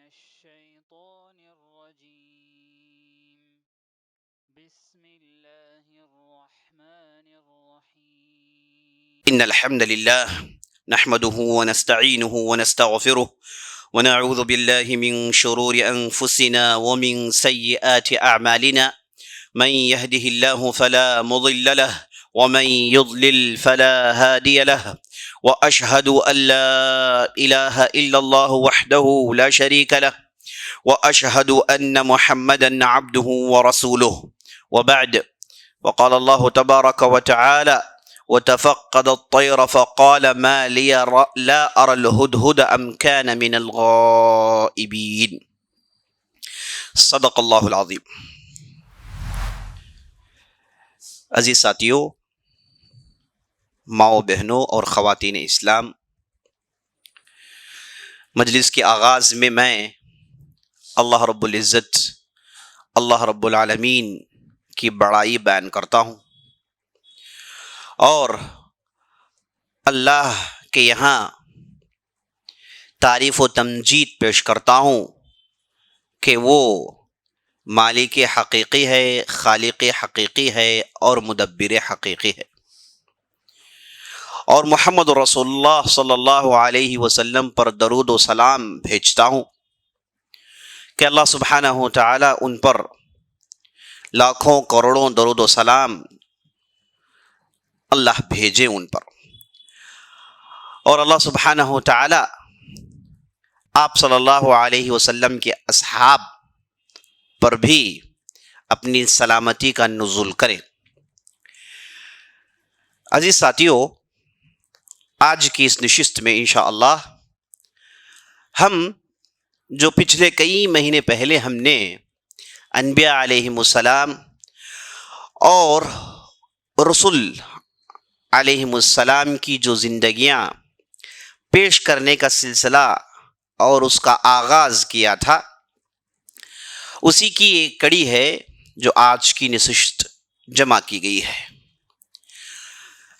الشيطان الرجيم بسم الله الرحمن الرحيم إن الحمد لله نحمده ونستعينه ونستغفره ونعوذ بالله من شرور أنفسنا ومن سيئات أعمالنا من يهده الله فلا مضل له ومن يضلل فلا هادي له وأشهد أن لا إله إلا الله وحده لا شريك له وأشهد أن محمدا عبده ورسوله وبعد. وقال الله تبارك وتعالى وتفقد الطير فقال ما لي لا أرى الهدهد أم كان من الغائبين. صدق اللہ العظیم. عزیز ساتھیو، ماؤں بہنوں اور خواتین اسلام، مجلس کے آغاز میں اللہ رب العزت، اللہ رب العالمین کی بڑائی بیان کرتا ہوں اور اللہ کے یہاں تعریف و تمجید پیش کرتا ہوں کہ وہ مالک حقیقی ہے، خالق حقیقی ہے اور مدبر حقیقی ہے، اور محمد رسول اللہ صلی اللہ علیہ وسلم پر درود و سلام بھیجتا ہوں کہ اللہ سبحانہ و تعالی ان پر لاکھوں کروڑوں درود و سلام اللہ بھیجے ان پر، اور اللہ سبحانہ و تعالی آپ صلی اللہ علیہ وسلم کے اصحاب پر بھی اپنی سلامتی کا نزول کرے. عزیز ساتھیو، آج کی اس نشست میں انشاءاللہ ہم جو پچھلے کئی مہینے پہلے ہم نے انبیاء علیہم السلام اور رسول علیہم السلام کی جو زندگیاں پیش کرنے کا سلسلہ اور اس کا آغاز کیا تھا، اسی کی ایک کڑی ہے جو آج کی نشست جمع کی گئی ہے.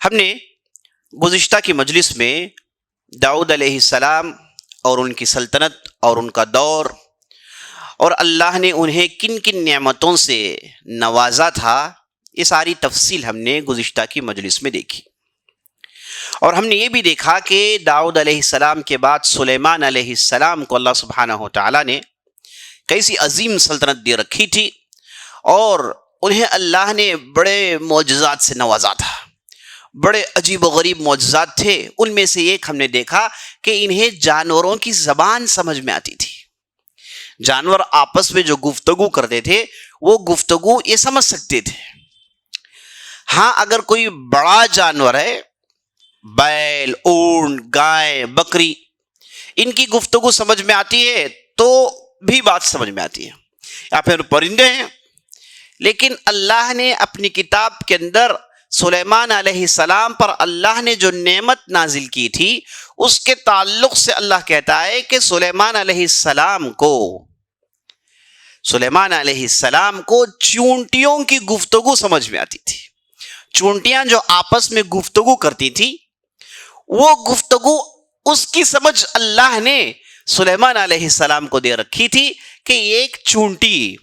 ہم نے گزشتہ کی مجلس میں داؤد علیہ السلام اور ان کی سلطنت اور ان کا دور اور اللہ نے انہیں کن کن نعمتوں سے نوازا تھا، یہ ساری تفصیل ہم نے گزشتہ کی مجلس میں دیکھی. اور ہم نے یہ بھی دیکھا کہ داؤد علیہ السلام کے بعد سلیمان علیہ السلام کو اللہ سبحانہ و تعالیٰ نے کیسی عظیم سلطنت دے رکھی تھی اور انہیں اللہ نے بڑے معجزات سے نوازا تھا. بڑے عجیب و غریب معجزات تھے. ان میں سے ایک ہم نے دیکھا کہ انہیں جانوروں کی زبان سمجھ میں آتی تھی. جانور آپس میں جو گفتگو کرتے تھے وہ گفتگو یہ سمجھ سکتے تھے. ہاں، اگر کوئی بڑا جانور ہے، بیل، اونٹ، گائے، بکری، ان کی گفتگو سمجھ میں آتی ہے تو بھی بات سمجھ میں آتی ہے، یا پھر پرندے ہیں. لیکن اللہ نے اپنی کتاب کے اندر سلیمان علیہ السلام پر اللہ نے جو نعمت نازل کی تھی اس کے تعلق سے اللہ کہتا ہے کہ سلیمان علیہ السلام کو چونٹیوں کی گفتگو سمجھ میں آتی تھی. چونٹیاں جو آپس میں گفتگو کرتی تھی، وہ گفتگو اس کی سمجھ اللہ نے سلیمان علیہ السلام کو دے رکھی تھی کہ ایک چونٹی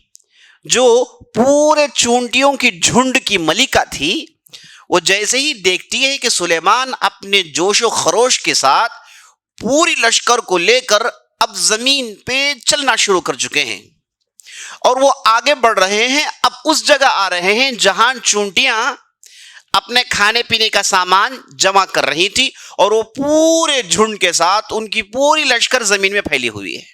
جو پورے چونٹیوں کی جھنڈ کی ملکہ تھی، وہ جیسے ہی دیکھتی ہے کہ سلیمان اپنے جوش و خروش کے ساتھ پوری لشکر کو لے کر اب زمین پہ چلنا شروع کر چکے ہیں اور وہ آگے بڑھ رہے ہیں، اب اس جگہ آ رہے ہیں جہاں چونٹیاں اپنے کھانے پینے کا سامان جمع کر رہی تھی اور وہ پورے جھنڈ کے ساتھ ان کی پوری لشکر زمین میں پھیلی ہوئی ہے.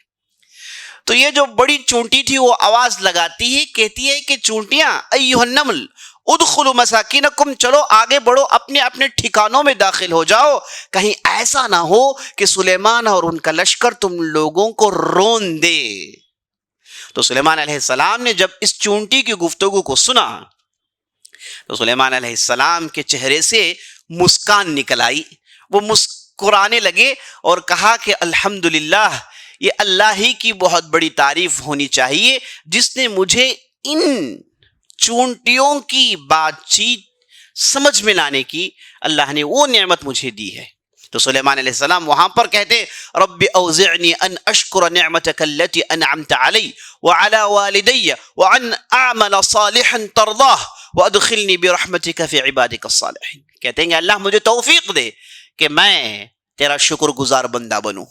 تو یہ جو بڑی چونٹی تھی وہ آواز لگاتی ہے، کہتی ہے کہ چونٹیاں ایھا النمل ادخلوا مساکینکم، چلو آگے بڑھو، اپنے اپنے ٹھکانوں میں داخل ہو جاؤ، کہیں ایسا نہ ہو کہ سلیمان اور ان کا لشکر تم لوگوں کو رون دے. تو سلیمان علیہ السلام نے جب اس چونٹی کی گفتگو کو سنا تو سلیمان علیہ السلام کے چہرے سے مسکان نکل آئی. وہ مسکرانے لگے اور کہا کہ الحمدللہ، یہ اللہ ہی کی بہت بڑی تعریف ہونی چاہیے جس نے مجھے ان چونٹیوں کی بات چیت سمجھ میں لانے کی اللہ نے وہ نعمت مجھے دی ہے تو سلیمان علیہ السلام وہاں پر کہتے رب اوزعنی ان اشکر نعمتک التی انعمت علی وعلی والدی وان اعمل صالحا ترضاہ وادخلنی برحمتک فی عبادک الصالحین. کہتے ہیں کہ اللہ مجھے توفیق دے کہ میں تیرا شکر گزار بندہ بنوں.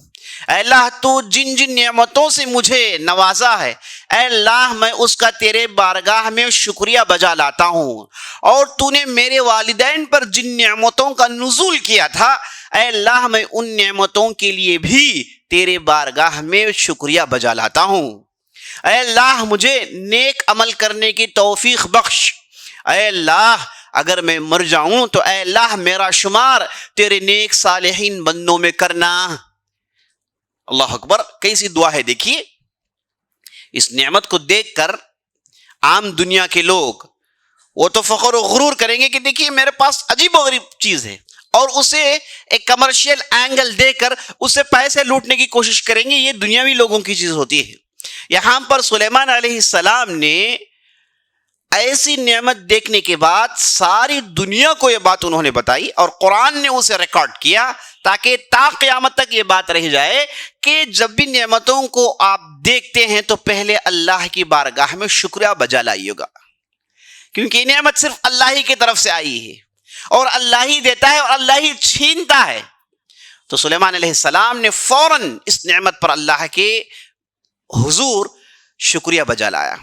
اے اللہ تو جن جن نعمتوں سے مجھے نوازا ہے اے اللہ میں اس کا تیرے بارگاہ میں شکریہ بجا لاتا ہوں, اور تو نے میرے والدین پر جن نعمتوں کا نزول کیا تھا اے اللہ میں ان نعمتوں کے لیے بھی تیرے بارگاہ میں شکریہ بجا لاتا ہوں. اے اللہ مجھے نیک عمل کرنے کی توفیق بخش. اے اللہ اگر میں مر جاؤں تو اے اللہ میرا شمار تیرے نیک صالحین بندوں میں کرنا. اللہ اکبر, کیسی دعا ہے دیکھیے. اس نعمت کو دیکھ کر عام دنیا کے لوگ وہ تو فخر و غرور کریں گے کہ دیکھیے میرے پاس عجیب و غریب چیز ہے, اور اسے ایک کمرشل اینگل دے کر اسے پیسے لوٹنے کی کوشش کریں گے. یہ دنیاوی لوگوں کی چیز ہوتی ہے. یہاں پر سلیمان علیہ السلام نے ایسی نعمت دیکھنے کے بعد ساری دنیا کو یہ بات انہوں نے بتائی, اور قرآن نے اسے ریکارڈ کیا تاکہ تا قیامت تک یہ بات رہ جائے کہ جب بھی نعمتوں کو آپ دیکھتے ہیں تو پہلے اللہ کی بارگاہ میں شکریہ بجا لائیے گا, کیونکہ یہ نعمت صرف اللہ ہی کی طرف سے آئی ہے, اور اللہ ہی دیتا ہے اور اللہ ہی چھینتا ہے. تو سلیمان علیہ السلام نے فوراً اس نعمت پر اللہ کے حضور شکریہ بجا لایا,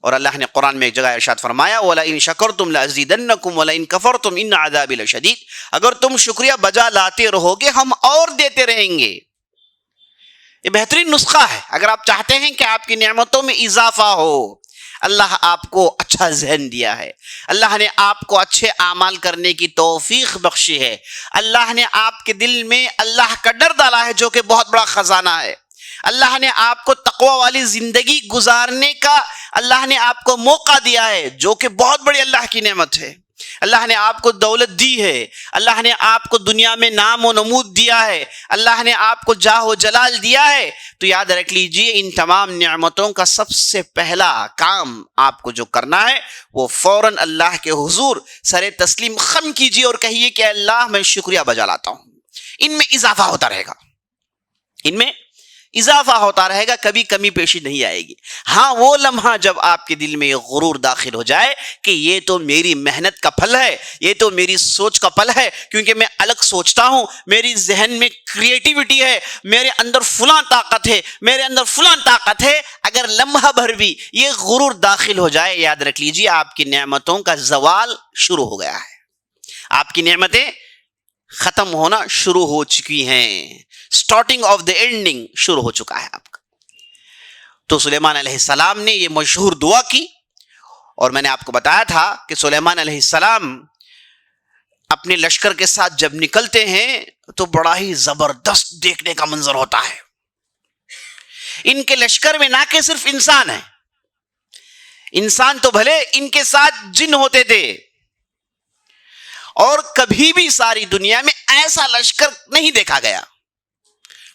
اور اللہ نے قرآن میں ایک جگہ ارشاد فرمایا وَلَئِن شَكَرْتُمْ لَأَزِيدَنَّكُمْ وَلَئِن كَفَرْتُمْ إِنَّ عَذَابِي لَشَدِيدٌ. اگر تم شکریہ بجا لاتے رہو گے ہم اور دیتے رہیں گے. یہ بہترین نسخہ ہے. اگر آپ چاہتے ہیں کہ آپ کی نعمتوں میں اضافہ ہو, اللہ آپ کو اچھا ذہن دیا ہے, اللہ نے آپ کو اچھے اعمال کرنے کی توفیق بخشی ہے, اللہ نے آپ کے دل میں اللہ کا ڈر ڈالا ہے جو کہ بہت بڑا خزانہ ہے, اللہ نے آپ کو تقوی والی زندگی گزارنے کا اللہ نے آپ کو موقع دیا ہے جو کہ بہت بڑی اللہ کی نعمت ہے, اللہ نے آپ کو دولت دی ہے, اللہ نے آپ کو دنیا میں نام و نمود دیا ہے, اللہ نے آپ کو جاہ و جلال دیا ہے. تو یاد رکھ لیجئے ان تمام نعمتوں کا سب سے پہلا کام آپ کو جو کرنا ہے وہ فوراً اللہ کے حضور سر تسلیم خم کیجئے اور کہیے کہ اللہ میں شکریہ بجا لاتا ہوں. ان میں اضافہ ہوتا رہے گا, ان میں اضافہ ہوتا رہے گا, کبھی کمی پیشی نہیں آئے گی. ہاں وہ لمحہ جب آپ کے دل میں یہ غرور داخل ہو جائے کہ یہ تو میری محنت کا پھل ہے, یہ تو میری سوچ کا پھل ہے, کیونکہ میں الگ سوچتا ہوں, میری ذہن میں کریٹیوٹی ہے, میرے اندر فلاں طاقت ہے, میرے اندر فلاں طاقت ہے, اگر لمحہ بھر بھی یہ غرور داخل ہو جائے یاد رکھ لیجیے آپ کی نعمتوں کا زوال شروع ہو گیا ہے, آپ کی نعمتیں ختم ہونا شروع ہو چکی ہیں, سٹارٹنگ آف دا اینڈنگ شروع ہو چکا ہے آپ کا. تو سلیمان علیہ السلام نے یہ مشہور دعا کی, اور میں نے آپ کو بتایا تھا کہ سلیمان علیہ السلام اپنے لشکر کے ساتھ جب نکلتے ہیں تو بڑا ہی زبردست دیکھنے کا منظر ہوتا ہے. ان کے لشکر میں نہ کہ صرف انسان ہے, انسان تو بھلے ان کے ساتھ جن ہوتے تھے, اور کبھی بھی ساری دنیا میں ایسا لشکر نہیں دیکھا گیا,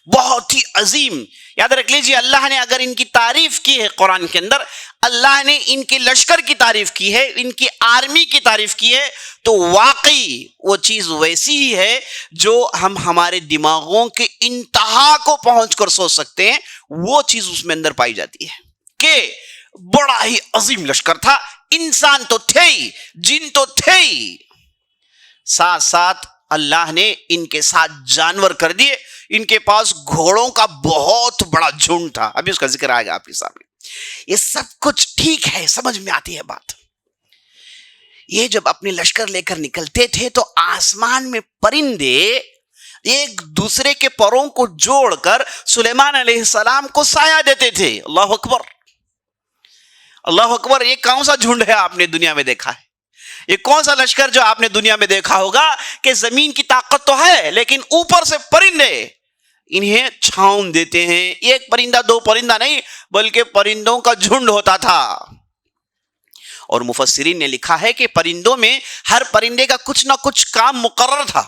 بہت ہی عظیم. یاد رکھ لیجیے اللہ نے اگر ان کی تعریف کی ہے قرآن کے اندر, اللہ نے ان کے لشکر کی تعریف کی ہے, ان کی آرمی کی تعریف کی ہے, تو واقعی وہ چیز ویسی ہی ہے جو ہم ہمارے دماغوں کے انتہا کو پہنچ کر سوچ سکتے ہیں. وہ چیز اس میں اندر پائی جاتی ہے کہ بڑا ہی عظیم لشکر تھا, انسان تو تھے ہی, جن تو تھے ہی, ساتھ ساتھ اللہ نے ان کے ساتھ جانور کر دیے. ان کے پاس گھوڑوں کا بہت بڑا جھنڈ تھا, ابھی اس کا ذکر آئے گا آپ کے سامنے. یہ سب کچھ ٹھیک ہے, سمجھ میں آتی ہے بات. یہ جب اپنے لشکر لے کر نکلتے تھے تو آسمان میں پرندے ایک دوسرے کے پروں کو جوڑ کر سلیمان علیہ السلام کو سایہ دیتے تھے. اللہ اکبر, اللہ اکبر. یہ کون سا جھنڈ ہے آپ نے دنیا میں دیکھا ہے؟ یہ کون سا لشکر جو آپ نے دنیا میں دیکھا ہوگا کہ زمین کی طاقت تو ہے لیکن اوپر سے پرندے انہیں چھاؤں دیتے ہیں. ایک پرندہ دو پرندہ نہیں بلکہ پرندوں کا جھنڈ ہوتا تھا. اور مفسرین نے لکھا ہے کہ پرندوں میں ہر پرندے کا کچھ نہ کچھ کام مقرر تھا,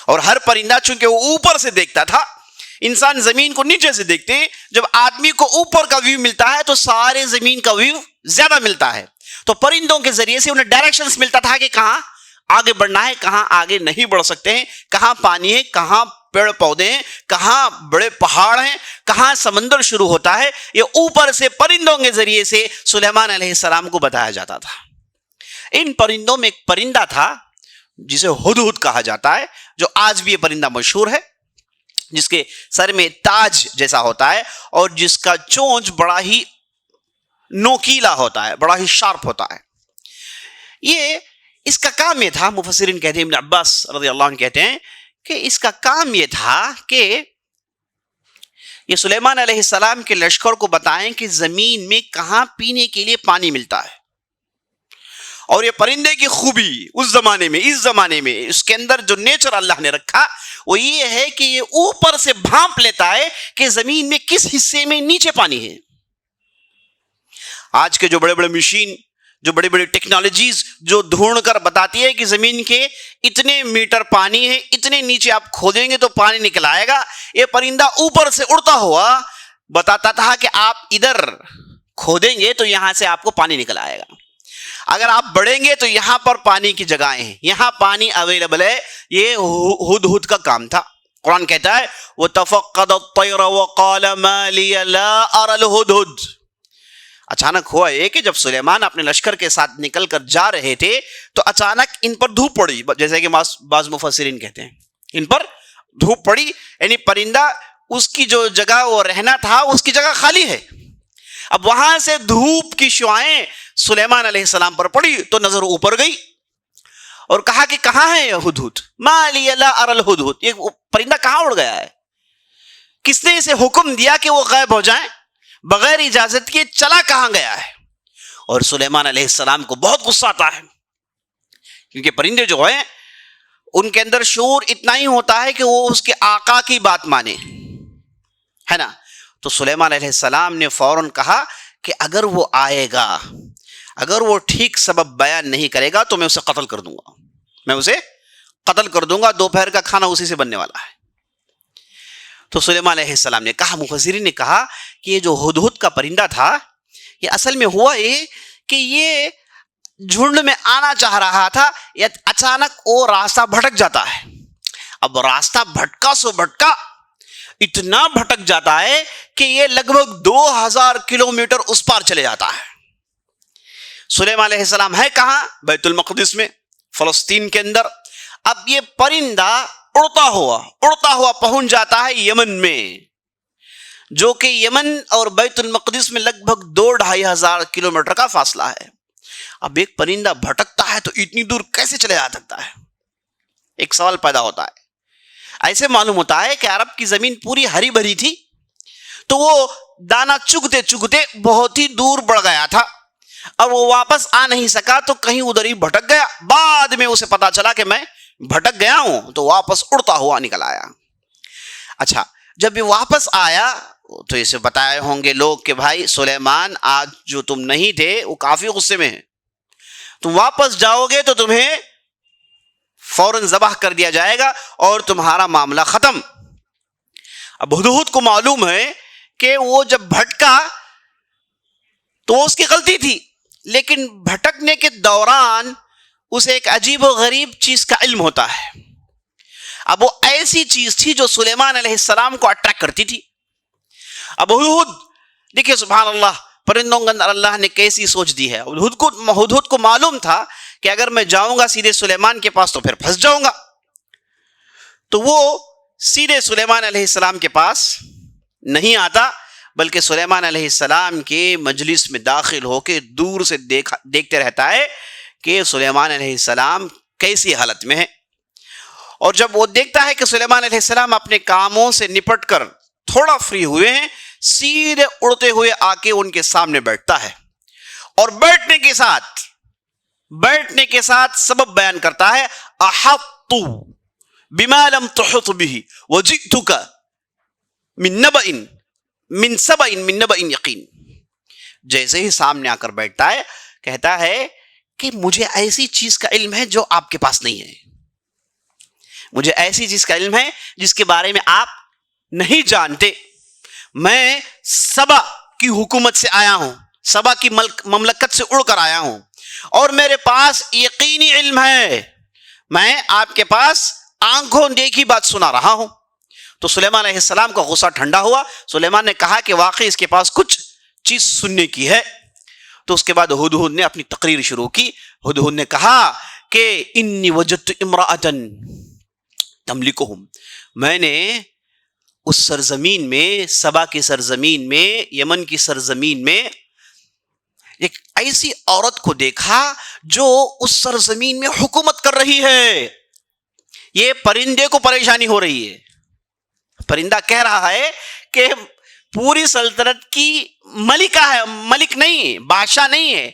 اور ہر پرندہ چونکہ وہ اوپر سے دیکھتا تھا, انسان زمین کو نیچے سے دیکھتے ہیں, جب آدمی کو اوپر کا ویو ملتا ہے تو سارے زمین کا ویو زیادہ ملتا ہے. تو پرندوں کے ذریعے سے انہیں ڈائریکشنز ملتا تھا کہ کہاں آگے بڑھنا ہے کہاں آگے نہیں بڑھ سکتے ہیں، کہاں پانی ہے، کہاں پیڑ پودے ہیں، کہاں بڑے پہاڑ ہیں، کہاں سمندر شروع ہوتا ہے، یہ اوپر سے پرندوں کے ذریعے سے سلیمان علیہ السلام کو بتایا جاتا تھا۔ ان پرندوں میں ایک پرندہ تھا جسے ہدہد کہا جاتا ہے، جو آج بھی یہ پرندہ مشہور ہے، جس کے سر میں تاج جیسا ہوتا ہے اور جس کا چونچ بڑا ہی نوکیلا ہوتا ہے، بڑا ہی شارپ ہوتا ہے۔ یہ اس کا کام یہ تھا، مفسرین کہتے ہیں، ابن عباس رضی اللہ عنہ کہتے ہیں کہ اس کا کام یہ تھا کہ یہ سلیمان علیہ السلام کے لشکر کو بتائیں کہ زمین میں کہاں پینے کے لیے پانی ملتا ہے۔ اور یہ پرندے کی خوبی اس زمانے میں، اس زمانے میں اس کے اندر جو نیچر اللہ نے رکھا وہ یہ ہے کہ یہ اوپر سے بھانپ لیتا ہے کہ زمین میں کس حصے میں نیچے پانی ہے۔ آج کے جو بڑے بڑے مشین، جو بڑی بڑی ٹیکنالوجیز جو ڈھونڈ کر بتاتی ہے کہ زمین کے اتنے میٹر پانی ہے، اتنے نیچے آپ کھودیں گے تو پانی نکل آئے گا، یہ پرندہ اوپر سے اڑتا ہوا بتاتا تھا کہ آپ ادھر کھودیں گے تو یہاں سے آپ کو پانی نکل آئے گا، اگر آپ بڑھیں گے تو یہاں پر پانی کی جگہیں ہیں، یہاں پانی اویلیبل ہے۔ یہ ہدہد کا کام تھا۔ قرآن کہتا ہے وَتَفَقَّدَ الطَّيْرَ وَقَالَ مَا لِيَ لَا أَرَى الْهُدْهُدْ۔ اچانک ہوا یہ کہ جب سلیمان اپنے لشکر کے ساتھ نکل کر جا رہے تھے تو اچانک ان پر دھوپ پڑی، جیسے کہ بعض مفسرین کہتے ہیں ان پر دھوپ پڑی، یعنی پرندہ اس کی جو جگہ وہ رہنا تھا اس کی جگہ خالی ہے۔ اب وہاں سے دھوپ کی شعاعیں سلیمان علیہ السلام پر پڑی تو نظر اوپر گئی اور کہا کہ کہاں ہے یہ ہدہد؟ ما لی لا اری الہدہد، یہ پرندہ کہاں اڑ گیا ہے؟ کس نے اسے حکم دیا کہ وہ غائب ہو جائیں؟ بغیر اجازت کے چلا کہاں گیا ہے؟ اور سلیمان علیہ السلام کو بہت غصہ آتا ہے، کیونکہ پرندے جو ہیں ان کے اندر شعور اتنا ہی ہوتا ہے کہ وہ اس کے آقا کی بات مانے، ہے نا۔ تو سلیمان علیہ السلام نے فوراً کہا کہ اگر وہ آئے گا، اگر وہ ٹھیک سبب بیان نہیں کرے گا تو میں اسے قتل کر دوں گا، میں اسے قتل کر دوں گا، دوپہر کا کھانا اسی سے بننے والا ہے۔ تو سلیمان علیہ السلام نے کہا، مفسرین نے کہا کہ یہ جو ہدہد کا پرندہ تھا یہ اصل میں ہوا یہ کہ یہ جھنڈ میں آنا چاہ رہا تھا، یہ اچانک وہ راستہ بھٹک جاتا ہے۔ اب راستہ بھٹکا سو بھٹکا، اتنا بھٹک جاتا ہے کہ یہ لگ بھگ 2000 کلومیٹر اس پار چلے جاتا ہے۔ سلیمان علیہ السلام ہے کہاں؟ بیت المقدس میں، فلسطین کے اندر۔ اب یہ پرندہ اڑتا ہوا پہنچ جاتا ہے یمن میں، جو کہ یمن اور بیت المقدس میں لگ بھگ 2-2500 کلومیٹر کا فاصلہ ہے۔ اب ایک پرندہ بھٹکتا ہے تو اتنی دور کیسے چلے جا سکتا ہے؟ ایک سوال پیدا ہوتا ہے۔ ایسے معلوم ہوتا ہے کہ عرب کی زمین پوری ہری بھری تھی تو وہ دانا چگتے چگتے بہت ہی دور بڑھ گیا تھا اور وہ واپس آ نہیں سکا تو کہیں ادھر ہی بھٹک گیا۔ بعد میں اسے پتا چلا کہ میں بھٹک گیا ہوں تو واپس اڑتا ہوا نکل آیا۔ اچھا، جب یہ واپس آیا تو اسے بتائے ہوں گے لوگ کہ بھائی سلیمان آج جو تم نہیں تھے وہ کافی غصے میں ہے، تم واپس جاؤ گے تو تمہیں فوراً ذبح کر دیا جائے گا اور تمہارا معاملہ ختم۔ اب ہدہد کو معلوم ہے کہ وہ جب بھٹکا تو اس کی غلطی تھی، لیکن بھٹکنے کے دوران اسے ایک عجیب و غریب چیز کا علم ہوتا ہے۔ اب وہ ایسی چیز تھی جو سلیمان علیہ السلام کو اٹریکٹ کرتی تھی۔ اب ہدہد دیکھیے سبحان اللہ، پرندوں کے اندر اللہ نے کیسی سوچ دی ہے۔ ہدہد کو معلوم تھا کہ اگر میں جاؤں گا سیدھے سلیمان کے پاس تو پھر پھنس جاؤں گا، تو وہ سیدھے سلیمان علیہ السلام کے پاس نہیں آتا، بلکہ سلیمان علیہ السلام کے مجلس میں داخل ہو کے دور سے دیکھتے رہتا ہے کہ سلیمان علیہ السلام کیسی حالت میں ہے۔ اور جب وہ دیکھتا ہے کہ سلیمان علیہ السلام اپنے کاموں سے نپٹ کر تھوڑا فری ہوئے ہیں، سیدھے اڑتے ہوئے آ کے ان کے سامنے بیٹھتا ہے اور بیٹھنے کے ساتھ سبب بیان کرتا ہے، احط بما لم تحط به وجئتك من سبأ یقین۔ جیسے ہی سامنے آ کر بیٹھتا ہے کہتا ہے کہ مجھے ایسی چیز کا علم ہے جو آپ کے پاس نہیں ہے، مجھے ایسی چیز کا علم ہے جس کے بارے میں آپ نہیں جانتے۔ میں سبا کی حکومت سے آیا ہوں، سبا کی مملکت سے اڑ کر آیا ہوں، اور میرے پاس یقینی علم ہے میں آپ کے پاس آنکھوں دیکھی بات سنا رہا ہوں. تو سلیمان علیہ السلام کا غصہ ٹھنڈا ہوا. سلیمان نے کہا کہ واقعی اس کے پاس کچھ چیز سننے کی ہے. تو اس کے بعد ہدہد نے اپنی تقریر شروع کی. ہدہد نے کہا کہ انی وجدت امرأۃ تملکہم، میں نے اس سرزمین میں، سبا کی سرزمین میں، یمن کی سرزمین میں ایک ایسی عورت کو دیکھا جو اس سرزمین میں حکومت کر رہی ہے. یہ پرندے کو پریشانی ہو رہی ہے. پرندہ کہہ رہا ہے کہ پوری سلطنت کی ملکہ ہے، ملک نہیں، بادشاہ نہیں ہے،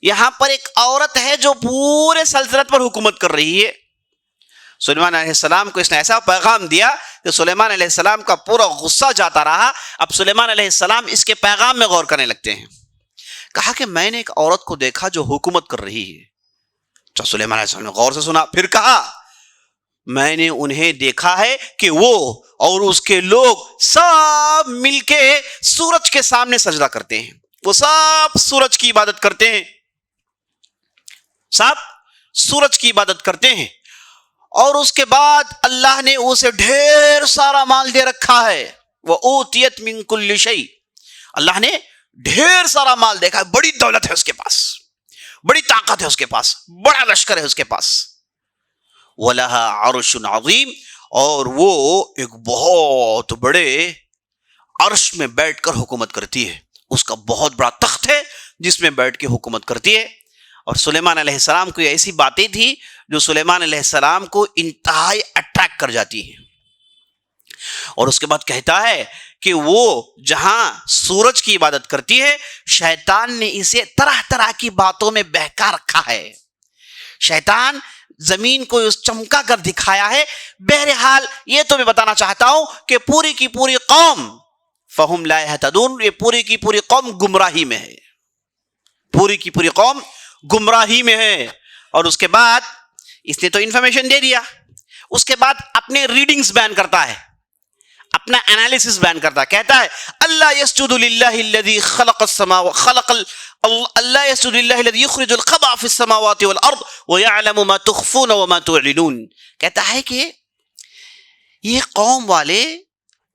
یہاں پر ایک عورت ہے جو پورے سلطنت پر حکومت کر رہی ہے. سلیمان علیہ السلام کو اس نے ایسا پیغام دیا کہ سلیمان علیہ السلام کا پورا غصہ جاتا رہا. اب سلیمان علیہ السلام اس کے پیغام میں غور کرنے لگتے ہیں. کہا کہ میں نے ایک عورت کو دیکھا جو حکومت کر رہی ہے. تو سلیمان علیہ السلام نے غور سے سنا. پھر کہا میں نے انہیں دیکھا ہے کہ وہ اور اس کے لوگ سب مل کے سورج کے سامنے سجدہ کرتے ہیں. وہ سب سورج کی عبادت کرتے ہیں، سب سورج کی عبادت کرتے ہیں. اور اس کے بعد اللہ نے اسے ڈھیر سارا مال دے رکھا ہے. وَأُوتِيَتْ مِن كُلِّ شَيْءٍ، اللہ نے ڈھیر سارا مال دیکھا ہے. بڑی دولت ہے اس کے پاس، بڑی طاقت ہے اس کے پاس، بڑا لشکر ہے اس کے پاس. وَلَهَا عَرْشٌ عَظِيمٌ، اور وہ ایک بہت بڑے عرش میں بیٹھ کر حکومت کرتی ہے. اس کا بہت بڑا تخت ہے جس میں بیٹھ کے حکومت کرتی ہے. اور سلیمان علیہ السلام کو ایسی باتیں تھی جو سلیمان علیہ السلام کو انتہائی اٹریکٹ کر جاتی ہیں. اور اس کے بعد کہتا ہے کہ وہ جہاں سورج کی عبادت کرتی ہے، شیطان نے اسے طرح طرح کی باتوں میں بہکا رکھا ہے. شیطان زمین کو چمکا کر دکھایا ہے. بہرحال یہ تو میں بتانا چاہتا ہوں کہ پوری کی پوری قوم فہم لا یہتدون، یہ پوری کی پوری قوم گمراہی میں ہے، پوری کی پوری قوم گمراہی میں ہے. اور اس کے بعد اس نے تو انفارمیشن دے دیا. اس کے بعد اپنے ریڈنگز بیان کرتا ہے، اپنا انالیسس بیان کرتا ہے. کہتا ہے اللہ یسجد للہ الذی خلق السماوات خلق اللہ یسجد للہ الذی یخرج الخبأ فی السماوات والارض ویعلم ما تخفون وما تعلنون. کہتا ہے کہ یہ قوم والے،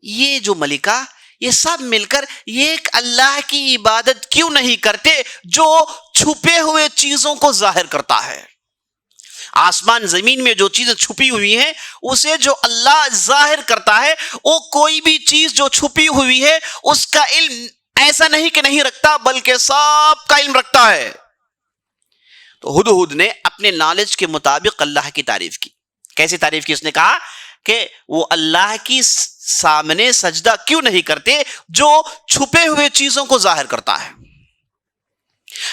یہ جو ملکہ، یہ سب مل کر ایک اللہ کی عبادت کیوں نہیں کرتے جو چھپے ہوئے چیزوں کو ظاہر کرتا ہے. آسمان زمین میں جو چیزیں چھپی ہوئی ہیں اسے جو اللہ ظاہر کرتا ہے، وہ کوئی بھی چیز جو چھپی ہوئی ہے اس کا علم ایسا نہیں کہ نہیں رکھتا، بلکہ سب کا علم رکھتا ہے. تو ہدہد نے اپنے نالج کے مطابق اللہ کی تعریف کی. کیسی تعریف کی؟ اس نے کہا کہ وہ اللہ کی سامنے سجدہ کیوں نہیں کرتے جو چھپے ہوئے چیزوں کو ظاہر کرتا ہے.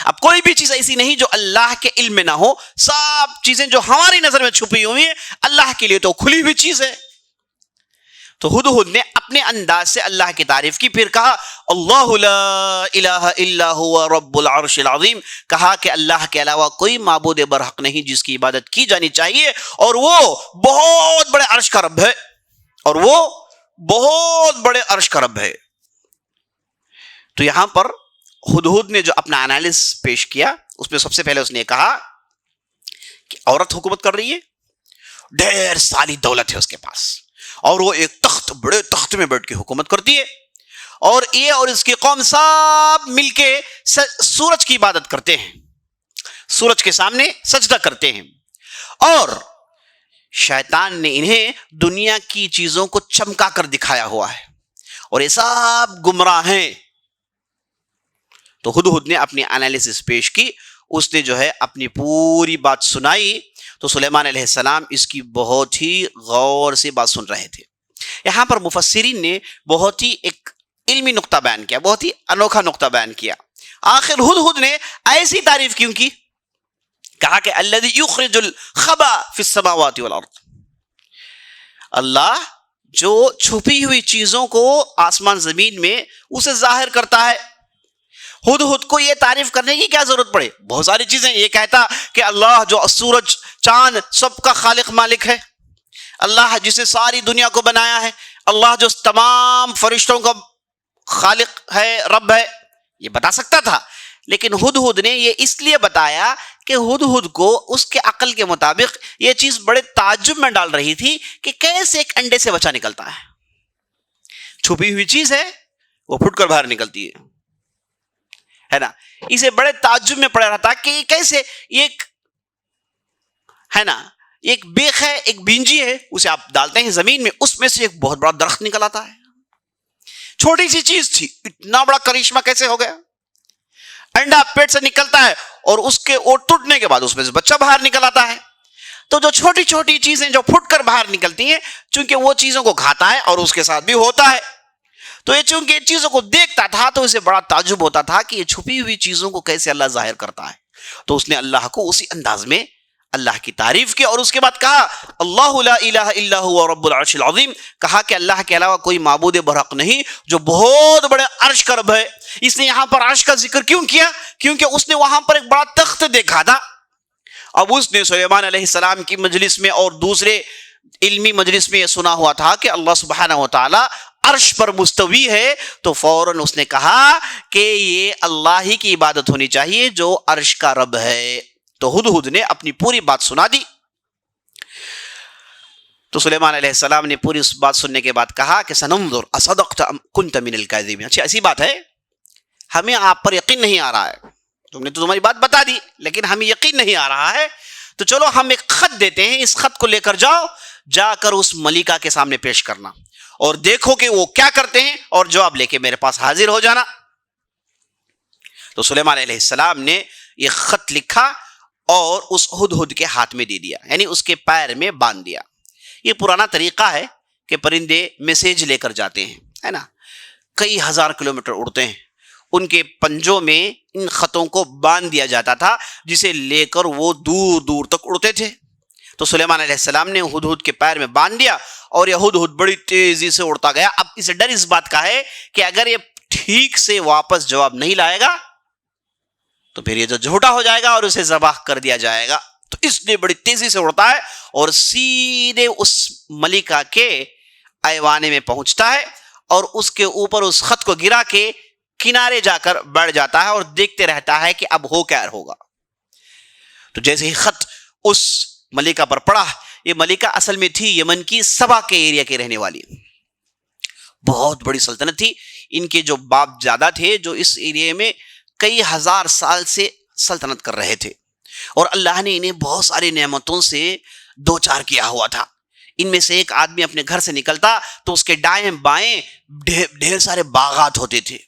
اب کوئی بھی چیز ایسی نہیں جو اللہ کے علم میں نہ ہو. سب چیزیں جو ہماری نظر میں چھپی ہوئی ہیں اللہ کے لیے تو کھلی ہوئی چیز ہے. تو ہدہد نے اپنے انداز سے اللہ کی تعریف کی. پھر کہا اللہ لا الہ الا ہوا رب العرش العظیم، کہا کہ اللہ کے علاوہ کوئی معبود برحق نہیں جس کی عبادت کی جانی چاہیے، اور وہ بہت بڑے عرش کا رب ہے، اور وہ بہت بڑے عرش کا رب ہے. تو یہاں پر ہدہد نے جو اپنا انالیس پیش کیا اس میں سب سے پہلے اس نے کہا کہ عورت حکومت کر رہی ہے، ڈھیر ساری دولت ہے اس کے پاس، اور وہ ایک تخت، بڑے تخت میں بیٹھ کے حکومت کرتی ہے، اور یہ اور اس کی قوم سب مل کے سورج کی عبادت کرتے ہیں، سورج کے سامنے سجدہ کرتے ہیں، اور شیطان نے انہیں دنیا کی چیزوں کو چمکا کر دکھایا ہوا ہے، اور یہ سب گمراہ ہیں. تو ہدہد نے اپنی انالیسس پیش کی. اس نے جو ہے اپنی پوری بات سنائی. تو سلیمان علیہ السلام اس کی بہت ہی غور سے بات سن رہے تھے. یہاں پر مفسرین نے بہت ہی ایک علمی نقطہ بیان کیا، بہت ہی انوکھا نقطہ بیان کیا. آخر ہدہد نے ایسی تعریف کیوں کی؟ کہا کہ الذی یخرج الخبأ فی السماوات والارض، اللہ جو چھپی ہوئی چیزوں کو آسمان زمین میں اسے ظاہر کرتا ہے. ہدہد کو یہ تعریف کرنے کی کیا ضرورت پڑے؟ بہت ساری چیزیں. یہ کہتا کہ اللہ جو سورج چاند سب کا خالق مالک ہے، اللہ جسے ساری دنیا کو بنایا ہے، اللہ جو تمام فرشتوں کا خالق ہے، رب ہے، یہ بتا سکتا تھا. لیکن ہدہد نے یہ اس لیے بتایا کہ ہدہد کو اس کے عقل کے مطابق یہ چیز بڑے تعجب میں ڈال رہی تھی کہ کیسے ایک انڈے سے بچہ نکلتا ہے. چھپی ہوئی چیز ہے وہ پھٹ کر باہر نکلتی ہے نا. اسے بڑے تعجب میں پڑ رہا تھا کہ کیسے ایک ہے نا ایک بیخ ہے, ایک بینجی ہے, اسے آپ ڈالتے ہیں زمین میں, اس میں سے ایک بہت بڑا درخت نکل آتا ہے. چھوٹی سی چیز تھی, اتنا بڑا کرشمہ کیسے ہو گیا؟ انڈا پیٹ سے نکلتا ہے اور اس کے ٹوٹنے کے بعد اس میں سے بچہ باہر نکل آتا ہے. تو جو چھوٹی چھوٹی چیزیں جو پھٹ کر باہر نکلتی ہیں, چونکہ وہ چیزوں کو کھاتا ہے اور اس کے ساتھ بھی ہوتا ہے, تو یہ چونکہ ان چیزوں کو دیکھتا تھا تو اسے بڑا تعجب ہوتا تھا کہ یہ چھپی ہوئی چیزوں کو کیسے اللہ ظاہر کرتا ہے. تو اس نے اللہ کو اسی انداز میں اللہ کی تعریف کی اور اس کے بعد کہا اللہ لا الہ الا هو رب العرش العظیم, کہا کہ اللہ کے علاوہ کوئی معبود برحق نہیں جو بہت بڑے عرش کا رب ہے. اس نے یہاں پر عرش کا ذکر کیوں کیا؟ کیونکہ اس نے وہاں پر ایک بڑا تخت دیکھا تھا. اب اس نے سلیمان علیہ السلام کی مجلس میں اور دوسرے علمی مجلس میں یہ سنا ہوا تھا کہ اللہ سبحانہ و تعالی عرش پر مستوی ہے, تو فوراً اس نے کہا کہ یہ اللہ ہی کی عبادت ہونی چاہیے جو عرش کا رب ہے. تو ہدہد نے اپنی پوری بات سنا دی. تو سلیمان علیہ السلام نے پوری اس بات سننے کے بعد کہا کہ سننظر اصدقت ام کنت من الکاذبین. اچھا ایسی بات ہے, ہمیں آپ پر یقین نہیں آ رہا ہے, تم نے تو تمہاری بات بتا دی لیکن ہمیں یقین نہیں آ رہا ہے, تو چلو ہم ایک خط دیتے ہیں, اس خط کو لے کر جاؤ, جا کر اس ملکہ کے سامنے پیش کرنا اور دیکھو کہ وہ کیا کرتے ہیں اور جواب لے کے میرے پاس حاضر ہو جانا. تو سلیمان علیہ السلام نے یہ خط لکھا اور اس ہدہد کے ہاتھ میں دے دیا, یعنی اس کے پیر میں باندھ دیا. یہ پرانا طریقہ ہے کہ پرندے میسیج لے کر جاتے ہیں, ہے نا, کئی ہزار کلومیٹر اڑتے ہیں, ان کے پنجوں میں ان خطوں کو باندھ دیا جاتا تھا جسے لے کر وہ دور دور تک اڑتے تھے. تو سلیمان علیہ السلام نے ہدہد کے پیر میں باندھ دیا اور یہ ہدہد بڑی تیزی سے اڑتا گیا. اب اسے ڈر اس بات کا ہے کہ اگر یہ ٹھیک سے واپس جواب نہیں لائے گا تو پھر یہ جو جھوٹا ہو جائے گا اور اسے ذبح کر دیا جائے گا. تو اس لیے بڑی تیزی سے اڑتا ہے اور سیدھے اس ملکہ کے ایوانے میں پہنچتا ہے اور اس کے اوپر اس خط کو گرا کے کنارے جا کر بیٹھ جاتا ہے اور دیکھتے رہتا ہے کہ اب ہو کیا ہوگا. تو جیسے ہی خط اس ملکہ پر پڑا, یہ ملکہ اصل میں تھی یمن کی سبا کے ایریا کے رہنے والی, بہت بڑی سلطنت تھی. ان کے جو باپ زیادہ تھے جو اس ایریا میں کئی ہزار سال سے سلطنت کر رہے تھے اور اللہ نے انہیں بہت ساری نعمتوں سے دو چار کیا ہوا تھا. ان میں سے ایک آدمی اپنے گھر سے نکلتا تو اس کے دائیں بائیں ڈھیر سارے باغات ہوتے تھے,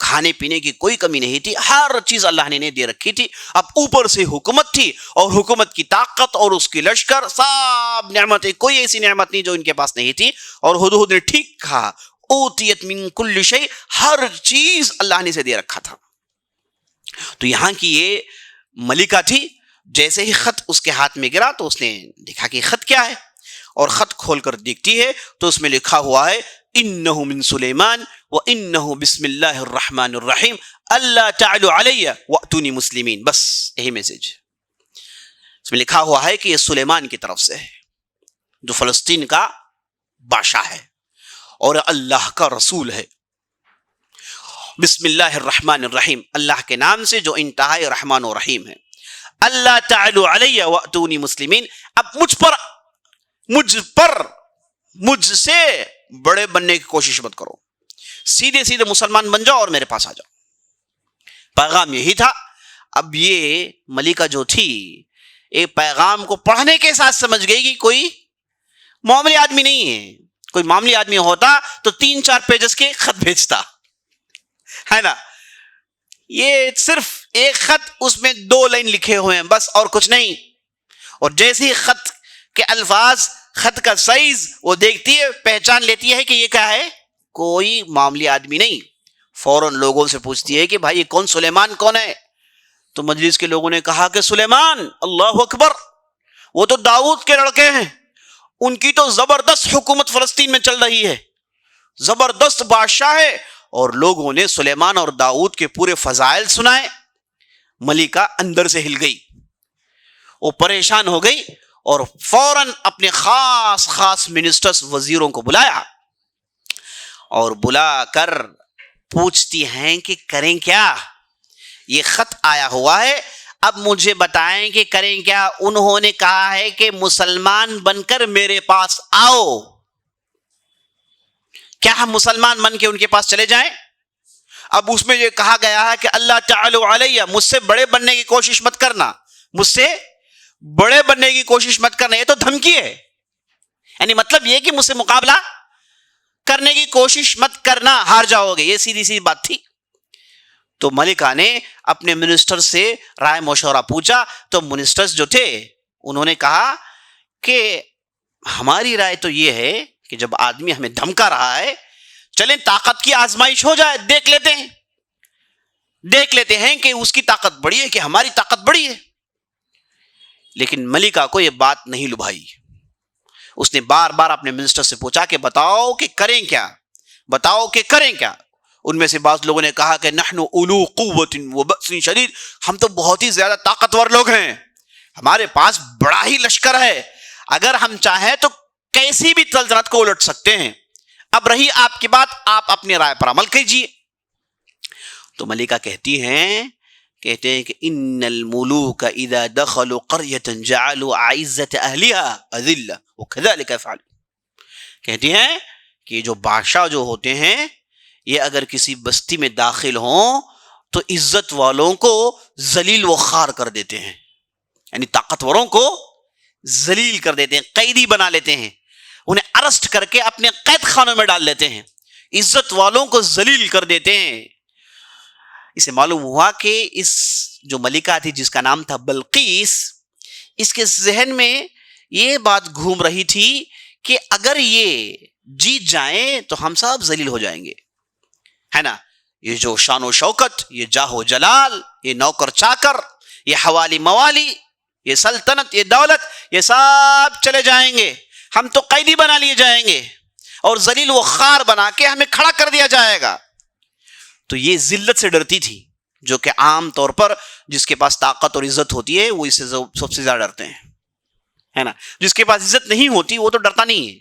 کھانے پینے کی کوئی کمی نہیں تھی, ہر چیز اللہ نے انہیں دے رکھی تھی. اب اوپر سے حکومت تھی اور حکومت کی طاقت اور اس کی لشکر, سب نعمتیں, کوئی ایسی نعمت نہیں جو ان کے پاس نہیں تھی. اور ہدہد نے ٹھیک کہا, اوتیت من کل شیء, ہر چیز اللہ نے اسے دے رکھا تھا. تو یہاں کی یہ ملکہ تھی, جیسے ہی خط اس کے ہاتھ میں گرا تو اس نے دیکھا کہ خط کیا ہے, اور خط کھول کر دیکھتی ہے تو اس میں لکھا ہوا ہے انہ من سلیمان وانہ بسم اللہ الرحمن الرحیم اللہ تعالی علی واتونی مسلمین. بس یہی میسج اس میں لکھا ہوا ہے کہ یہ سلیمان کی طرف سے ہے جو فلسطین کا بادشاہ ہے اور اللہ کا رسول ہے. بسم اللہ الرحمن الرحیم, اللہ کے نام سے جو انتہائی رحمان و رحیم ہے. اللہ تعالی علی واتونی مسلمین, اب مجھ سے بڑے بننے کی کوشش مت کرو, سیدھے سیدھے مسلمان بن جاؤ اور میرے پاس آ جاؤ. پیغام یہی تھا. اب یہ ملکہ جو تھی ایک پیغام کو پڑھنے کے ساتھ سمجھ گئی کہ کوئی معاملی آدمی نہیں ہے. کوئی معاملی آدمی ہوتا تو 3-4 پیجز کے خط بھیجتا, ہے نا. یہ صرف ایک خط, اس میں 2 لائن لکھے ہوئے ہیں بس, اور کچھ نہیں. اور جیسے ہی خط کے الفاظ, خط کا سائز وہ دیکھتی ہے, پہچان لیتی ہے کہ یہ کیا ہے, کوئی معاملی آدمی نہیں. فوراً لوگوں سے پوچھتی ہے کہ بھائی یہ کون, سلیمان کون ہے؟ تو مجلس کے لوگوں نے کہا کہ سلیمان, اللہ اکبر, وہ تو داؤد کے لڑکے ہیں, ان کی تو زبردست حکومت فلسطین میں چل رہی ہے, زبردست بادشاہ ہے. اور لوگوں نے سلیمان اور داؤد کے پورے فضائل سنائے. ملکہ اندر سے ہل گئی, وہ پریشان ہو گئی اور فوراً اپنے خاص منسٹرز, وزیروں کو بلایا اور بلا کر پوچھتی ہیں کہ کریں کیا, یہ خط آیا ہوا ہے، اب مجھے بتائیں کہ کریں کیا؟ انہوں نے کہا ہے کہ مسلمان بن کر میرے پاس آؤ. کیا ہم مسلمان بن کے ان کے پاس چلے جائیں؟ اب اس میں یہ کہا گیا ہے کہ اللہ تعالی علیہ، مجھ سے بڑے بننے کی کوشش مت کرنا، مجھ سے بڑے بننے کی کوشش مت کرنا. یہ تو دھمکی ہے، یعنی مطلب یہ کہ مجھ سے مقابلہ کرنے کی کوشش مت کرنا، ہار جاؤ گے. یہ سیدھی سی بات تھی. تو ملکہ نے اپنے منسٹر سے رائے مشورہ پوچھا، تو منسٹرز جو تھے انہوں نے کہا کہ ہماری رائے تو یہ ہے کہ جب آدمی ہمیں دھمکا رہا ہے، چلیں طاقت کی آزمائش ہو جائے، دیکھ لیتے ہیں کہ اس کی طاقت بڑی ہے کہ ہماری طاقت بڑی ہے. لیکن ملکہ کو یہ بات نہیں لبھائی. اس نے بار بار اپنے منسٹر سے پوچھا کہ بتاؤ کہ کریں کیا. ان میں سے بعض لوگوں نے کہا کہ نحن اولو قوت و بأس شدید، ہم تو بہت ہی زیادہ طاقتور لوگ ہیں، ہمارے پاس بڑا ہی لشکر ہے، اگر ہم چاہیں تو کیسی بھی سلطنت کو الٹ سکتے ہیں. اب رہی آپ کی بات، آپ اپنی رائے پر عمل کیجیے. تو ملکہ کہتے ہیں کہ ان الملوک اذا دخلوا قرية جعلوا اعزة اهلها اذلة وكذلك يفعلون. کہتی ہیں کہ جو بادشاہ جو ہوتے ہیں یہ اگر کسی بستی میں داخل ہوں تو عزت والوں کو ذلیل و خوار کر دیتے ہیں، یعنی طاقتوروں کو ذلیل کر دیتے ہیں، قیدی بنا لیتے ہیں، انہیں ارسٹ کر کے اپنے قید خانوں میں ڈال لیتے ہیں، عزت والوں کو ذلیل کر دیتے ہیں. اسے معلوم ہوا کہ اس جو ملکہ تھی جس کا نام تھا بلقیس، اس کے ذہن میں یہ بات گھوم رہی تھی کہ اگر یہ جیت جائیں تو ہم سب ذلیل ہو جائیں گے، ہے نا. یہ جو شان و شوکت، یہ جاہ و جلال، یہ نوکر چاکر، یہ حوالی موالی، یہ سلطنت، یہ دولت، یہ سب چلے جائیں گے، ہم تو قیدی بنا لیے جائیں گے اور ذلیل و خوار بنا کے ہمیں کھڑا کر دیا جائے گا. تو یہ ذلت سے ڈرتی تھی، جو کہ عام طور پر جس کے پاس طاقت اور عزت ہوتی ہے وہ اس سے سب سے زیادہ ڈرتے ہیں، ہے نا. جس کے پاس عزت نہیں ہوتی وہ تو ڈرتا نہیں ہے،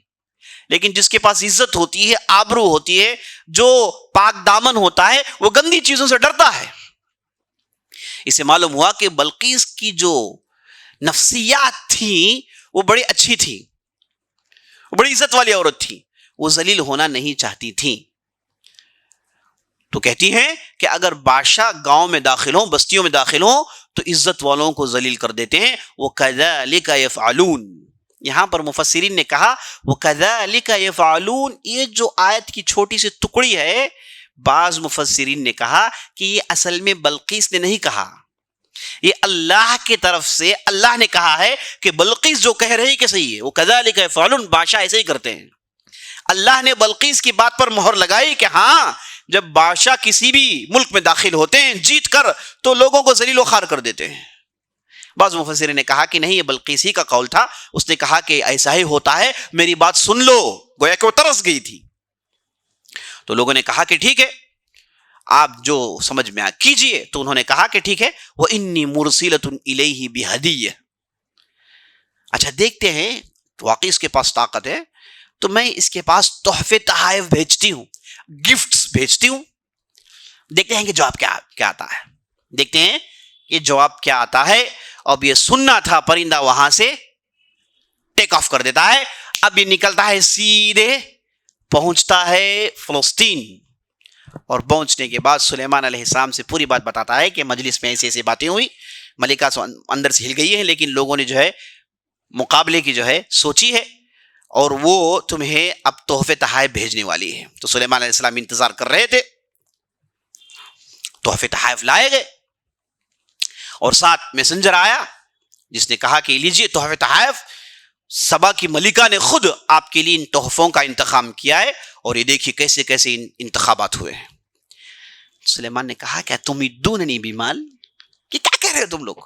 لیکن جس کے پاس عزت ہوتی ہے، آبرو ہوتی ہے، جو پاک دامن ہوتا ہے، وہ گندی چیزوں سے ڈرتا ہے. اسے معلوم ہوا کہ بلقیس کی جو نفسیات تھی وہ بڑی اچھی تھی، وہ بڑی عزت والی عورت تھی، وہ ذلیل ہونا نہیں چاہتی تھی. تو کہتی ہیں کہ اگر بادشاہ گاؤں میں داخل ہوں، بستیوں میں داخل ہوں تو عزت والوں کو ذلیل کر دیتے ہیں. وَكَذَلِكَ يَفْعَلُونَ، یہاں پر مفسرین نے کہا وَكَذَلِكَ يَفْعَلُونَ، یہ جو آیت کی چھوٹی سی ٹکڑی ہے، بعض مفسرین نے کہا کہ یہ اصل میں بلقیس نے نہیں کہا، یہ اللہ کی طرف سے اللہ نے کہا ہے کہ بلقیس جو کہہ رہی کہ صحیح ہے، وَكَذَلِكَ يَفْعَلُونَ، بادشاہ ایسے ہی کرتے ہیں. اللہ نے بلقیس کی بات پر مہر لگائی کہ ہاں جب بادشاہ کسی بھی ملک میں داخل ہوتے ہیں جیت کر تو لوگوں کو ذلیل و خوار کر دیتے ہیں. بعض مفسرین نے کہا کہ نہیں، یہ بلقیس ہی کا قول تھا، اس نے کہا کہ ایسا ہی ہوتا ہے، میری بات سن لو، گویا کہ وہ ترس گئی تھی. تو لوگوں نے کہا کہ ٹھیک ہے، آپ جو سمجھ میں کیجئے. تو انہوں نے کہا کہ ٹھیک ہے، وَإِنِّي مُرْسِلَةٌ إِلَيْهِ بِهَدِيَّةٍ، اچھا دیکھتے ہیں، واقعی اس کے پاس طاقت ہے تو میں اس کے پاس تحفے تحائف بھیجتی ہوں، گفٹس بھیجتی ہوں. دیکھتے ہیں کہ جواب کیا آتا ہے، دیکھتے ہیں کہ جواب کیا آتا ہے. اب یہ سننا تھا، پرندہ وہاں سے ٹیک آف کر دیتا ہے. اب یہ نکلتا ہے، سیدھے پہنچتا ہے فلسطین، اور پہنچنے کے بعد سلیمان علیہ السلام سے پوری بات بتاتا ہے کہ مجلس میں ایسی ایسی باتیں ہوئی. ملکہ اندر سے ہل گئی ہے، لیکن لوگوں نے جو ہے مقابلے کی جو ہے سوچی ہے، اور وہ تمہیں اب تحفے تحائف بھیجنے والی ہے. تو سلیمان علیہ السلام انتظار کر رہے تھے، تحفے تحائف لائے گئے، اور ساتھ میسنجر آیا جس نے کہا کہ لیجئے تحفے تحائف. سبا کی ملکہ نے خود آپ کے لیے ان تحفوں کا انتخاب کیا ہے، اور یہ دیکھیے کیسے کیسے انتخابات ہوئے ہیں. سلیمان نے کہا کیا تمدوننی بمال، کہ کیا کہہ رہے ہو تم لوگ؟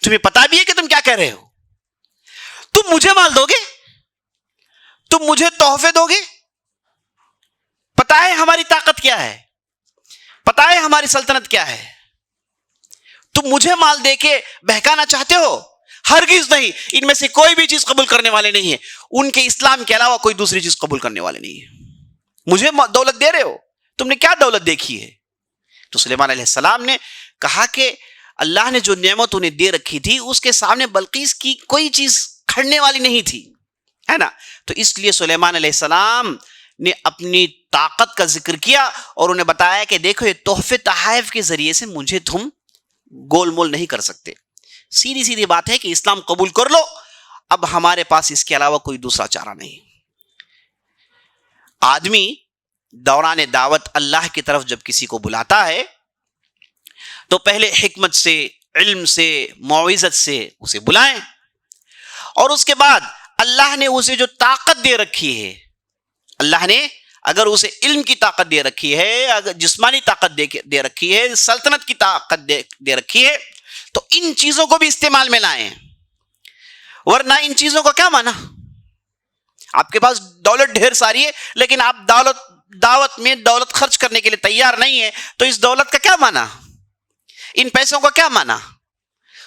تمہیں پتا بھی ہے کہ تم کیا کہہ رہے ہو؟ تم مجھے مال دو گے؟ تم مجھے تحفے دو گے؟ پتا ہے ہماری طاقت کیا ہے، پتا ہے ہماری سلطنت کیا ہے، تم مجھے مال دے کے بہکانا چاہتے ہو؟ ہرگز نہیں، ان میں سے کوئی بھی چیز قبول کرنے والے نہیں ہیں، ان کے اسلام کے علاوہ کوئی دوسری چیز قبول کرنے والے نہیں ہیں. مجھے دولت دے رہے ہو، تم نے کیا دولت دیکھی ہے، تو سلیمان علیہ السلام نے کہا کہ اللہ نے جو نعمت انہیں دے رکھی تھی اس کے سامنے بلقیس کی کوئی چیز کھڑنے والی نہیں تھی، ہے نا. تو اس لیے سلیمان علیہ السلام نے اپنی طاقت کا ذکر کیا اور انہیں بتایا کہ دیکھو یہ تحفے تحائف کے ذریعے سے مجھے تم گول مول نہیں کر سکتے. سیدھی سیدھی بات ہے کہ اسلام قبول کر لو، اب ہمارے پاس اس کے علاوہ کوئی دوسرا چارہ نہیں. آدمی دوران دعوت اللہ کی طرف جب کسی کو بلاتا ہے تو پہلے حکمت سے، علم سے، موعظت سے اسے بلائیں، اور اس کے بعد اللہ نے اسے جو طاقت دے رکھی ہے، اللہ نے اگر اسے علم کی طاقت دے رکھی ہے، اگر جسمانی طاقت دے رکھی ہے، سلطنت کی طاقت دے رکھی ہے، تو ان چیزوں کو بھی استعمال میں لائیں. ورنہ ان چیزوں کا کیا معنی؟ آپ کے پاس دولت ڈھیر ساری ہے لیکن آپ دعوت میں دولت خرچ کرنے کے لیے تیار نہیں ہے، تو اس دولت کا کیا معنی؟ ان پیسوں کا کیا معنی؟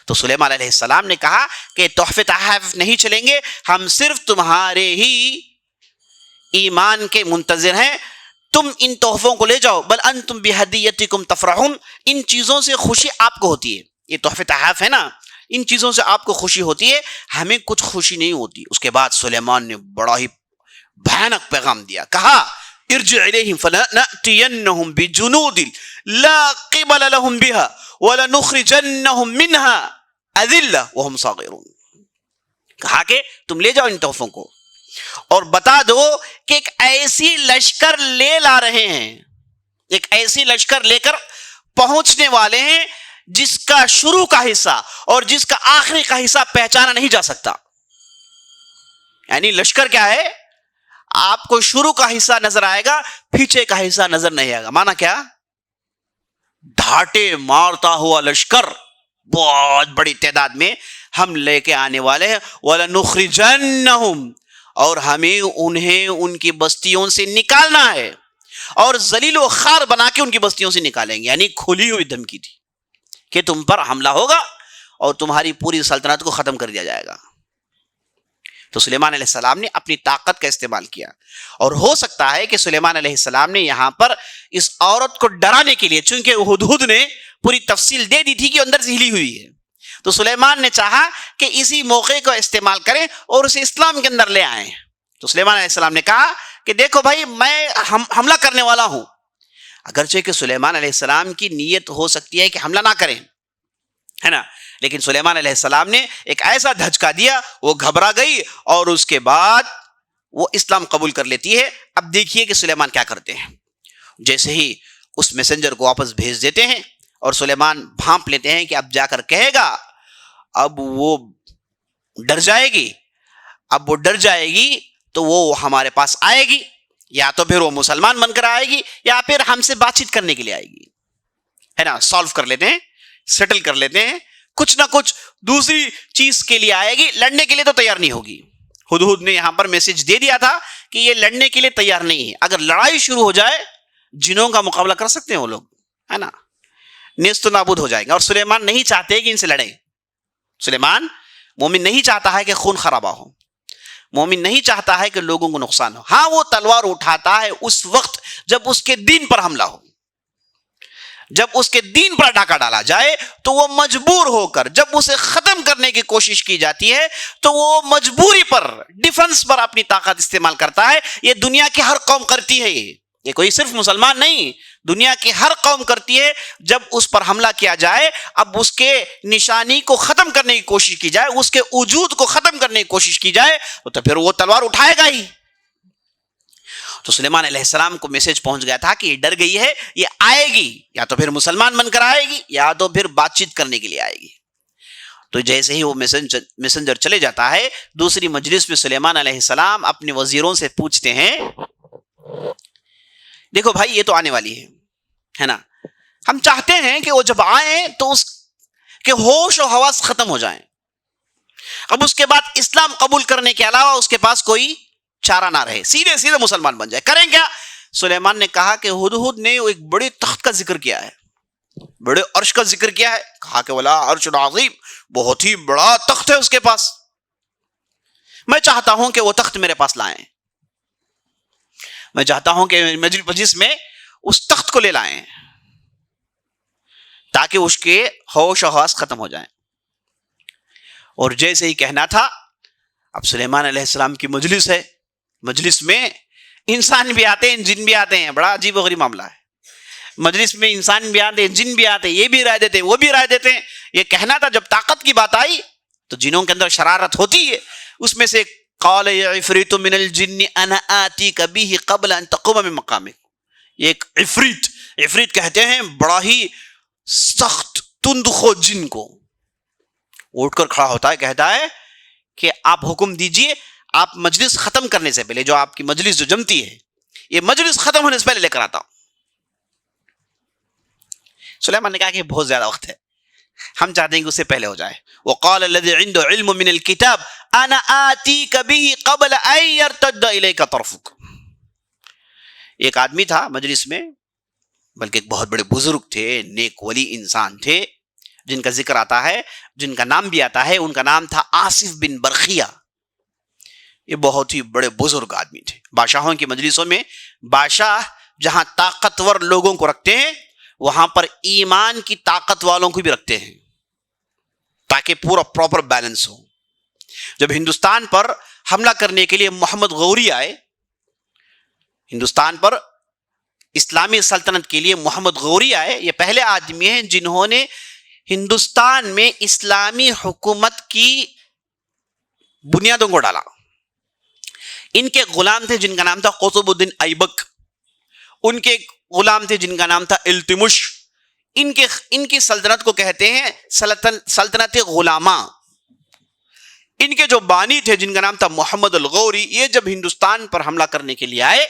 تو سلیمان علیہ السلام نے کہا کہ تحفے تحائف نہیں چلیں گے، ہم صرف تمہارے ہی ایمان کے منتظر ہیں، تم ان تحفوں کو لے جاؤ. بل انتم بہدیتکم تفرحون، ان چیزوں سے خوشی آپ کو ہوتی ہے، یہ تحفے تحائف ہے نا، ان چیزوں سے آپ کو خوشی ہوتی ہے، ہمیں کچھ خوشی نہیں ہوتی. اس کے بعد سلیمان نے بڑا ہی بھیانک پیغام دیا، کہا ارجع الیہم فلنأتینہم بجنود لا قبل لهم بها ولنخرجنہم منها اذلہ وهم صاغرون. کہا کہ تم لے جاؤ ان تحفوں کو اور بتا دو کہ ایک ایسی لشکر لے لا رہے ہیں، ایک ایسی لشکر لے کر پہنچنے والے ہیں جس کا شروع کا حصہ اور جس کا آخری کا حصہ پہچانا نہیں جا سکتا. یعنی لشکر کیا ہے؟ آپ کو شروع کا حصہ نظر آئے گا، پیچھے کا حصہ نظر نہیں آئے گا. معنی کیا؟ ڈھاٹے مارتا ہوا لشکر بہت بڑی تعداد میں ہم لے کے آنے والے ہیں. وَلَنُخْرِجَنَّهُمْ، اور ہمیں انہیں ان کی بستیوں سے نکالنا ہے، اور ذلیل و خوار بنا کے ان کی بستیوں سے نکالیں گے. یعنی کھلی ہوئی دھمکی تھی کہ تم پر حملہ ہوگا اور تمہاری پوری سلطنت کو ختم کر دیا جائے گا. تو سلیمان علیہ السلام نے اپنی طاقت کا استعمال کیا، اور ہو سکتا ہے کہ سلیمان علیہ السلام نے یہاں پر اس عورت کو ڈرانے کے لیے، چونکہ ہدہد نے پوری تفصیل دے دی تھی کہ اندر سے ہلی ہوئی ہے، تو سلیمان نے چاہا کہ اسی موقع کو استعمال کریں اور اسے اسلام کے اندر لے آئیں. تو سلیمان علیہ السلام نے کہا کہ دیکھو بھائی میں حملہ کرنے والا ہوں. اگرچہ کہ سلیمان علیہ السلام کی نیت ہو سکتی ہے کہ حملہ نہ کریں، ہے نا، لیکن سلیمان علیہ السلام نے ایک ایسا دھچکا دیا، وہ گھبرا گئی اور اس کے بعد وہ اسلام قبول کر لیتی ہے. اب دیکھیے کہ سلیمان کیا کرتے ہیں. جیسے ہی اس میسنجر کو واپس بھیج دیتے ہیں اور سلیمان بھانپ لیتے ہیں کہ اب جا کر کہے گا، اب وہ ڈر جائے گی. اب وہ ڈر جائے گی تو وہ ہمارے پاس آئے گی، یا تو پھر وہ مسلمان بن کر آئے گی یا پھر ہم سے بات چیت کرنے کے لیے آئے گی، ہے نا، سالو کر لیتے ہیں، سیٹل کر لیتے ہیں، کچھ نہ کچھ دوسری چیز کے لیے آئے گی. لڑنے کے لیے تو تیار نہیں ہوگی. ہدہد نے یہاں پر میسج دے دیا تھا کہ یہ لڑنے کے لیے تیار نہیں ہے. اگر لڑائی شروع ہو جائے، جنوں کا مقابلہ کر سکتے ہیں وہ لوگ، ہے نا، نیست و نابود ہو جائیں گے. اور سلیمان نہیں چاہتے کہ ان سے لڑیں. سلیمان مومن نہیں چاہتا ہے کہ خون خرابہ ہو، مومن نہیں چاہتا ہے کہ لوگوں کو نقصان ہو. ہاں وہ تلوار اٹھاتا ہے اس وقت جب اس کے دین پر حملہ ہو، جب اس کے دین پر ڈاکہ ڈالا جائے تو وہ مجبور ہو کر، جب اسے ختم کرنے کی کوشش کی جاتی ہے تو وہ مجبوری پر، ڈیفنس پر اپنی طاقت استعمال کرتا ہے. یہ دنیا کی ہر قوم کرتی ہے، یہ کوئی صرف مسلمان نہیں، دنیا کی ہر قوم کرتی ہے. جب اس پر حملہ کیا جائے، اب اس کے نشانی کو ختم کرنے کی کوشش کی جائے، اس کے وجود کو ختم کرنے کی کوشش کی جائے تو پھر وہ تلوار اٹھائے گا ہی. تو سلیمان علیہ السلام کو میسج پہنچ گیا تھا کہ یہ ڈر گئی ہے، یہ آئے گی، یا تو پھر مسلمان بن کر آئے گی یا تو پھر بات چیت کرنے کے لیے آئے گی. تو جیسے ہی وہ میسنجر چلے جاتا ہے، دوسری مجلس میں سلیمان علیہ السلام اپنے وزیروں سے پوچھتے ہیں، دیکھو بھائی یہ تو آنے والی ہے نا، ہم چاہتے ہیں کہ وہ جب آئیں تو اس کے ہوش و حواس ختم ہو جائیں، اب اس کے بعد اسلام قبول کرنے کے علاوہ اس کے پاس کوئی چارہ نہ رہے، سیدھے سیدھے مسلمان بن جائے. کریں کیا؟ سلیمان نے کہا کہ ہدہد نے ایک بڑے تخت کا ذکر کیا ہے، بڑے عرش کا ذکر کیا ہے. کہا کہ ولا عرش عظیم، بہت ہی بڑا تخت ہے اس کے پاس، میں چاہتا ہوں کہ وہ تخت میرے پاس لائیں، میں چاہتا ہوں کہ مجلس میں اس تخت کو لے لائیں. تاکہ اس کے ہوش و حواس ختم ہو جائیں. اور جیسے ہی کہنا تھا، اب سلیمان علیہ السلام کی مجلس ہے، مجلس میں انسان بھی آتے ہیں، جن بھی آتے ہیں، بڑا عجیب و غریب معاملہ ہے. مجلس میں انسان بھی آتے ہیں، جن بھی آتے ہیں، یہ بھی رائے دیتے ہیں، وہ بھی رائے دیتے ہیں. یہ کہنا تھا، جب طاقت کی بات آئی تو جنوں کے اندر شرارت ہوتی ہے. اس میں سے قال یا عفریت من الجن انا آتیک بہ قبل ان تقوم من مقامک. ایک عفریت کہتے ہیں بڑا ہی سخت تندخو جن کو، اٹھ کر کھڑا ہوتا ہے، کہتا ہے کہ آپ حکم دیجئے، آپ مجلس ختم کرنے سے پہلے، جو آپ کی مجلس جو جمتی ہے، یہ مجلس ختم ہونے سے پہلے لے کر آتا ہوں. سلیمان نے کہا کہ بہت زیادہ وقت ہے، ہم چاہتے ہیں کہ اس سے پہلے ہو جائے. وقال الذي عنده علم من الكتاب انا آتيك به قبل ان يرتد اليك طرفك. ایک آدمی تھا مجلس میں، بلکہ ایک بہت بڑے بزرگ تھے، نیک ولی انسان تھے، جن کا ذکر آتا ہے، جن کا نام بھی آتا ہے. ان کا نام تھا آصف بن برخیہ. یہ بہت ہی بڑے بزرگ آدمی تھے. بادشاہوں کی مجلسوں میں بادشاہ جہاں طاقتور لوگوں کو رکھتے ہیں، وہاں پر ایمان کی طاقت والوں کو بھی رکھتے ہیں، تاکہ پورا پراپر بیلنس ہو. جب ہندوستان پر حملہ کرنے کے لیے محمد غوری آئے، ہندوستان پر اسلامی سلطنت کے لیے محمد غوری آئے، یہ پہلے آدمی ہیں جنہوں نے ہندوستان میں اسلامی حکومت کی بنیادوں کو ڈالا. ان کے غلام تھے جن کا نام تھا قطب الدین ایبک، ان کے غلام تھے جن کا نام تھا التمش. ان کی سلطنت کو کہتے ہیں سلطنت غلامہ. ان کے جو بانی تھے جن کا نام تھا محمد الغوری، یہ جب ہندوستان پر حملہ کرنے کے لیے آئے،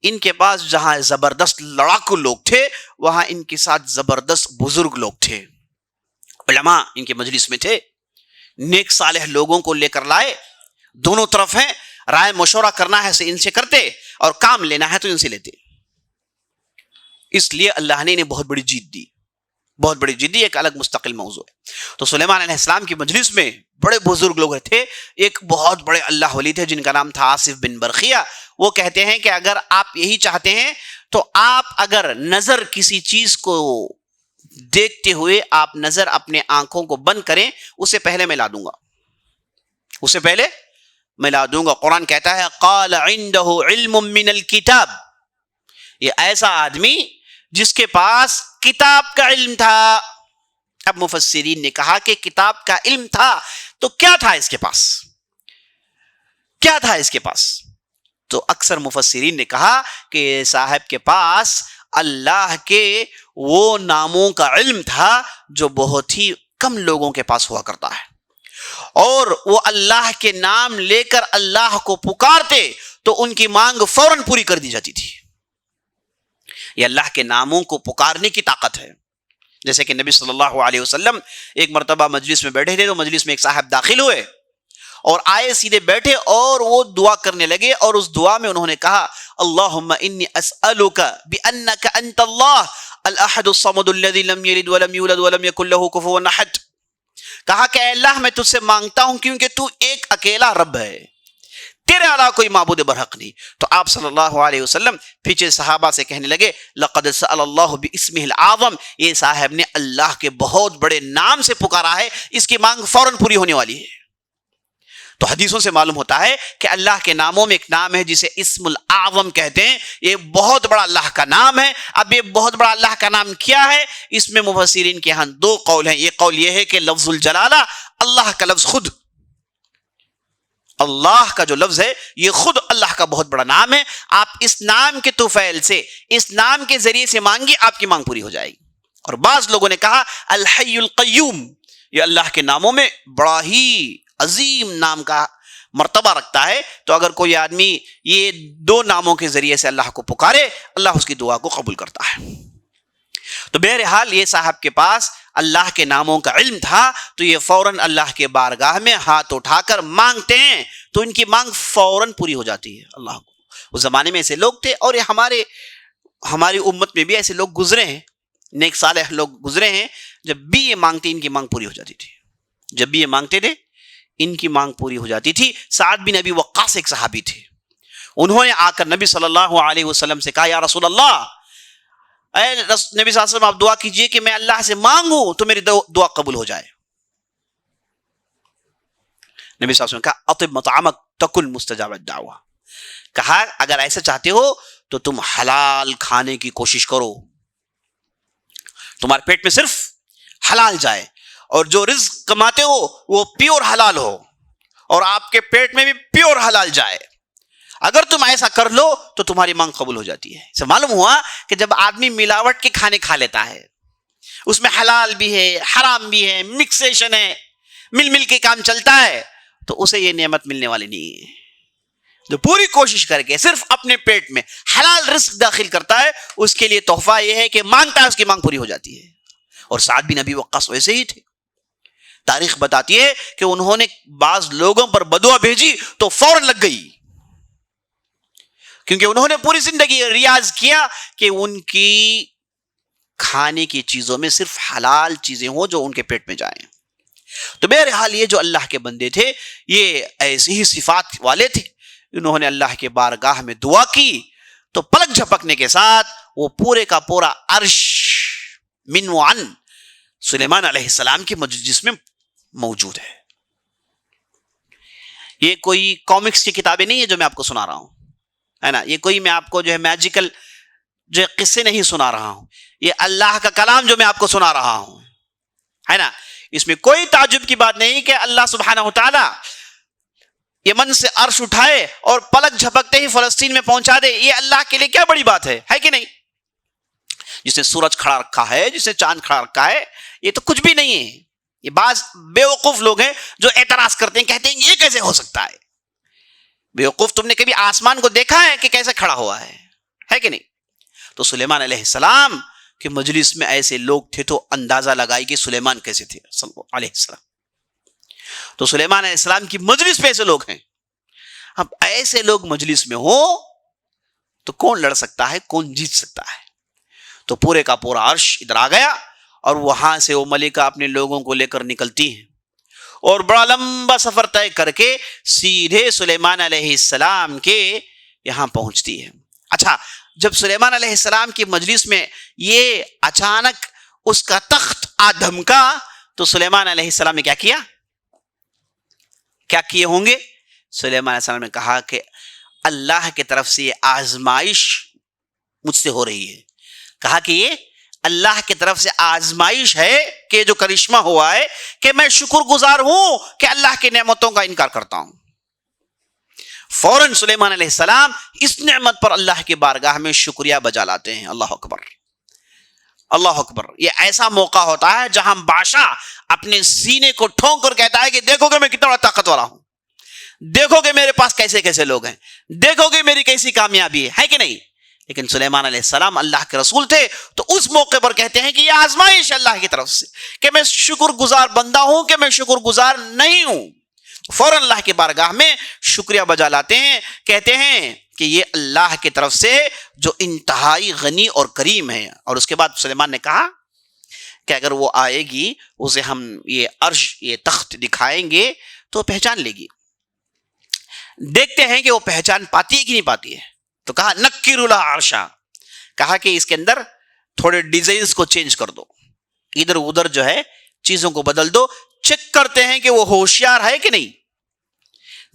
ان کے پاس جہاں زبردست لڑاکو لوگ تھے، وہاں ان کے ساتھ زبردست بزرگ لوگ تھے. علماء ان کے مجلس میں تھے، نیک صالح لوگوں کو لے کر لائے. دونوں طرف ہیں، رائے مشورہ کرنا ہے تو ان سے کرتے، اور کام لینا ہے تو ان سے لیتے. اس لیے اللہ نے انہیں بہت بڑی جیت دی. بہت بڑی جیت دی، ایک الگ مستقل موضوع ہے. تو سلیمان علیہ السلام کی مجلس میں بڑے بزرگ لوگ تھے. ایک بہت بڑے اللہ ولی تھے جن کا نام تھا آصف بن برخیہ. وہ کہتے ہیں کہ اگر آپ یہی چاہتے ہیں تو آپ اگر نظر کسی چیز کو دیکھتے ہوئے آپ نظر اپنے آنکھوں کو بند کریں، اسے پہلے میں لا دوں گا، اسے پہلے میں لا دوں گا. قرآن کہتا ہے قال عنده علم من الکتاب. یہ ایسا آدمی جس کے پاس کتاب کا علم تھا. اب مفسرین نے کہا کہ کتاب کا علم تھا تو کیا تھا اس کے پاس؟ کیا تھا اس کے پاس؟ تو اکثر مفسرین نے کہا کہ صاحب کے پاس اللہ کے وہ ناموں کا علم تھا جو بہت ہی کم لوگوں کے پاس ہوا کرتا ہے، اور وہ اللہ کے نام لے کر اللہ کو پکارتے تو ان کی مانگ فوراً پوری کر دی جاتی تھی. یہ اللہ کے ناموں کو پکارنے کی طاقت ہے. جیسے کہ نبی صلی اللہ علیہ وسلم ایک مرتبہ مجلس میں بیٹھے تھے، تو مجلس میں ایک صاحب داخل ہوئے اور آئے، سیدھے بیٹھے اور وہ دعا کرنے لگے. اور اس دعا میں انہوں نے کہا اللہم انی اسألک بانک انت اللہ الاحد الصمد الذی لم یلد ولم یولد ولم یکن لہ کفوا احد. کہا کہ اے اللہ میں تجھ سے مانگتا ہوں کیونکہ تو ایک اکیلا رب ہے، تیرے علاوہ کوئی معبود برحق نہیں. تو آپ صلی اللہ علیہ وسلم پیچھے صحابہ سے کہنے لگے لقد سأل اللہ باسمہ العظم. یہ صاحب نے اللہ کے بہت بڑے نام سے پکارا ہے، اس کی مانگ فوراً پوری ہونے والی ہے. تو حدیثوں سے معلوم ہوتا ہے کہ اللہ کے ناموں میں ایک نام ہے جسے اسم الاعظم کہتے ہیں. یہ بہت بڑا اللہ کا نام ہے. اب یہ بہت بڑا اللہ کا نام کیا ہے؟ اس میں مفسرین کے ہاں دو قول ہیں. ایک قول یہ ہے کہ لفظ الجلالہ، اللہ کا لفظ خود، اللہ کا جو لفظ ہے یہ خود اللہ کا بہت بڑا نام ہے. آپ اس نام کے طفیل سے، اس نام کے ذریعے سے مانگی، آپ کی مانگ پوری ہو جائے گی. اور بعض لوگوں نے کہا الحی القیوم، یہ اللہ کے ناموں میں بڑا ہی عظیم نام کا مرتبہ رکھتا ہے. تو اگر کوئی آدمی یہ دو ناموں کے ذریعے سے اللہ کو پکارے، اللہ اس کی دعا کو قبول کرتا ہے. تو بہرحال یہ صاحب کے پاس اللہ کے ناموں کا علم تھا، تو یہ فوراً اللہ کے بارگاہ میں ہاتھ اٹھا کر مانگتے ہیں تو ان کی مانگ فوراً پوری ہو جاتی ہے اللہ کو. اس زمانے میں ایسے لوگ تھے، اور یہ ہماری امت میں بھی ایسے لوگ گزرے ہیں، نیک صالح لوگ گزرے ہیں. جب بھی یہ مانگتے ان کی مانگ پوری ہو جاتی تھی. جب بھی یہ مانگتے تھے ان کی مانگ پوری ہو جاتی تھی. سعد بن ابی وقاص ایک صحابی تھے. انہوں نے آ کر نبی صلی اللہ علیہ وسلم سے کہا یا رسول اللہ، اے نبی صلی اللہ علیہ وسلم آپ دعا کیجئے کہ میں اللہ سے مانگوں تو میری دعا قبول ہو جائے. نبی صلی اللہ علیہ وسلم نے کہا اطب مطعمک تکن مستجاب الدعوہ. کہا اگر ایسا چاہتے ہو تو تم حلال کھانے کی کوشش کرو, تمہارے پیٹ میں صرف حلال جائے, اور جو رزق کماتے ہو وہ پیور حلال ہو اور آپ کے پیٹ میں بھی پیور حلال جائے. اگر تم ایسا کر لو تو تمہاری مانگ قبول ہو جاتی ہے. اسے معلوم ہوا کہ جب آدمی ملاوٹ کے کھانے کھا لیتا ہے, اس میں حلال بھی ہے حرام بھی ہے, مکسیشن ہے, مل مل کے کام چلتا ہے, تو اسے یہ نعمت ملنے والی نہیں ہے. جو پوری کوشش کر کے صرف اپنے پیٹ میں حلال رزق داخل کرتا ہے, اس کے لیے تحفہ یہ ہے کہ مانگتا ہے اس کی مانگ پوری ہو جاتی ہے. اور سعد بن ابی وقاص ویسے ہی تھے. تاریخ بتاتی ہے کہ انہوں نے بعض لوگوں پر بدعا بھیجی تو فوراً لگ گئی, کیونکہ انہوں نے پوری زندگی ریاض کیا کہ ان کی کھانے کی چیزوں میں صرف حلال چیزیں ہوں جو ان کے پیٹ میں جائیں. تو بہرحال یہ جو اللہ کے بندے تھے یہ ایسی ہی صفات والے تھے. انہوں نے اللہ کے بارگاہ میں دعا کی تو پلک جھپکنے کے ساتھ وہ پورے کا پورا عرش من وعن سلیمان علیہ السلام کی مجلس میں موجود ہے. یہ کوئی کامکس کی کتابیں نہیں ہے جو میں آپ کو سنا رہا ہوں, ہے نا. یہ کوئی میں آپ کو جو ہے میجیکل جو قصے نہیں سنا رہا ہوں, یہ اللہ کا کلام جو میں آپ کو سنا رہا ہوں, ہے نا. اس میں کوئی تعجب کی بات نہیں کہ اللہ سبحانہ وتعالی یمن سے عرش اٹھائے اور پلک جھپکتے ہی فلسطین میں پہنچا دے. یہ اللہ کے لیے کیا بڑی بات ہے کہ نہیں. جس نے سورج کھڑا رکھا ہے, جس نے چاند کھڑا رکھا ہے, یہ تو کچھ بھی نہیں ہے. یہ بعض بیوقوف لوگ ہیں جو اعتراض کرتے ہیں, کہتے ہیں یہ کیسے ہو سکتا ہے. بیوقوف, تم نے کبھی آسمان کو دیکھا ہے کہ کیسے کھڑا ہوا ہے کہ نہیں. تو سلیمان علیہ السلام کہ مجلس میں ایسے لوگ تھے تو اندازہ لگائی کہ سلیمان کیسے تھے علیہ السلام. تو سلیمان علیہ السلام کی مجلس پہ ایسے لوگ ہیں. اب ایسے لوگ مجلس میں ہو تو کون لڑ سکتا ہے, کون جیت سکتا ہے. تو پورے کا پورا عرش ادھر آ گیا اور وہاں سے وہ ملکہ اپنے لوگوں کو لے کر نکلتی ہے اور بڑا لمبا سفر طے کر کے سیدھے سلیمان علیہ السلام کے یہاں پہنچتی ہے. اچھا, جب سلیمان علیہ السلام کی مجلس میں یہ اچانک اس کا تخت آ دھمکا تو سلیمان علیہ السلام نے کیا کیے ہوں گے. سلیمان علیہ السلام نے کہا کہ اللہ کی طرف سے یہ آزمائش مجھ سے ہو رہی ہے. کہا کہ یہ اللہ کی طرف سے آزمائش ہے کہ جو کرشمہ ہوا ہے کہ میں شکر گزار ہوں کہ اللہ کی نعمتوں کا انکار کرتا ہوں. فوراً سلیمان علیہ السلام اس نعمت پر اللہ کی بارگاہ میں شکریہ بجا لاتے ہیں. اللہ اکبر, اللہ اکبر. یہ ایسا موقع ہوتا ہے جہاں بادشاہ اپنے سینے کو ٹھونک کر کہتا ہے کہ دیکھو کہ میں کتنا بڑا طاقت والا ہوں, دیکھو کہ میرے پاس کیسے کیسے لوگ ہیں, دیکھو کہ میری کیسی کامیابی ہے کہ نہیں. لیکن سلیمان علیہ السلام اللہ کے رسول تھے تو اس موقع پر کہتے ہیں کہ یہ آزمائش اللہ کی طرف سے کہ میں شکر گزار بندہ ہوں کہ میں شکر گزار نہیں ہوں. فوراً اللہ کی بارگاہ میں شکریہ بجا لاتے ہیں, کہتے ہیں کہ یہ اللہ کی طرف سے جو انتہائی غنی اور کریم ہے. اور اس کے بعد سلیمان نے کہا کہ اگر وہ آئے گی اسے ہم یہ عرش یہ تخت دکھائیں گے تو پہچان لے گی. دیکھتے ہیں کہ وہ پہچان پاتی ہے کہ نہیں پاتی ہے. تو کہا نکر لها عرشا, کہا کہ اس کے اندر تھوڑے ڈیزائنز کو چینج کر دو, ادھر ادھر جو ہے چیزوں کو بدل دو. چیک کرتے ہیں کہ وہ ہوشیار ہے کہ نہیں,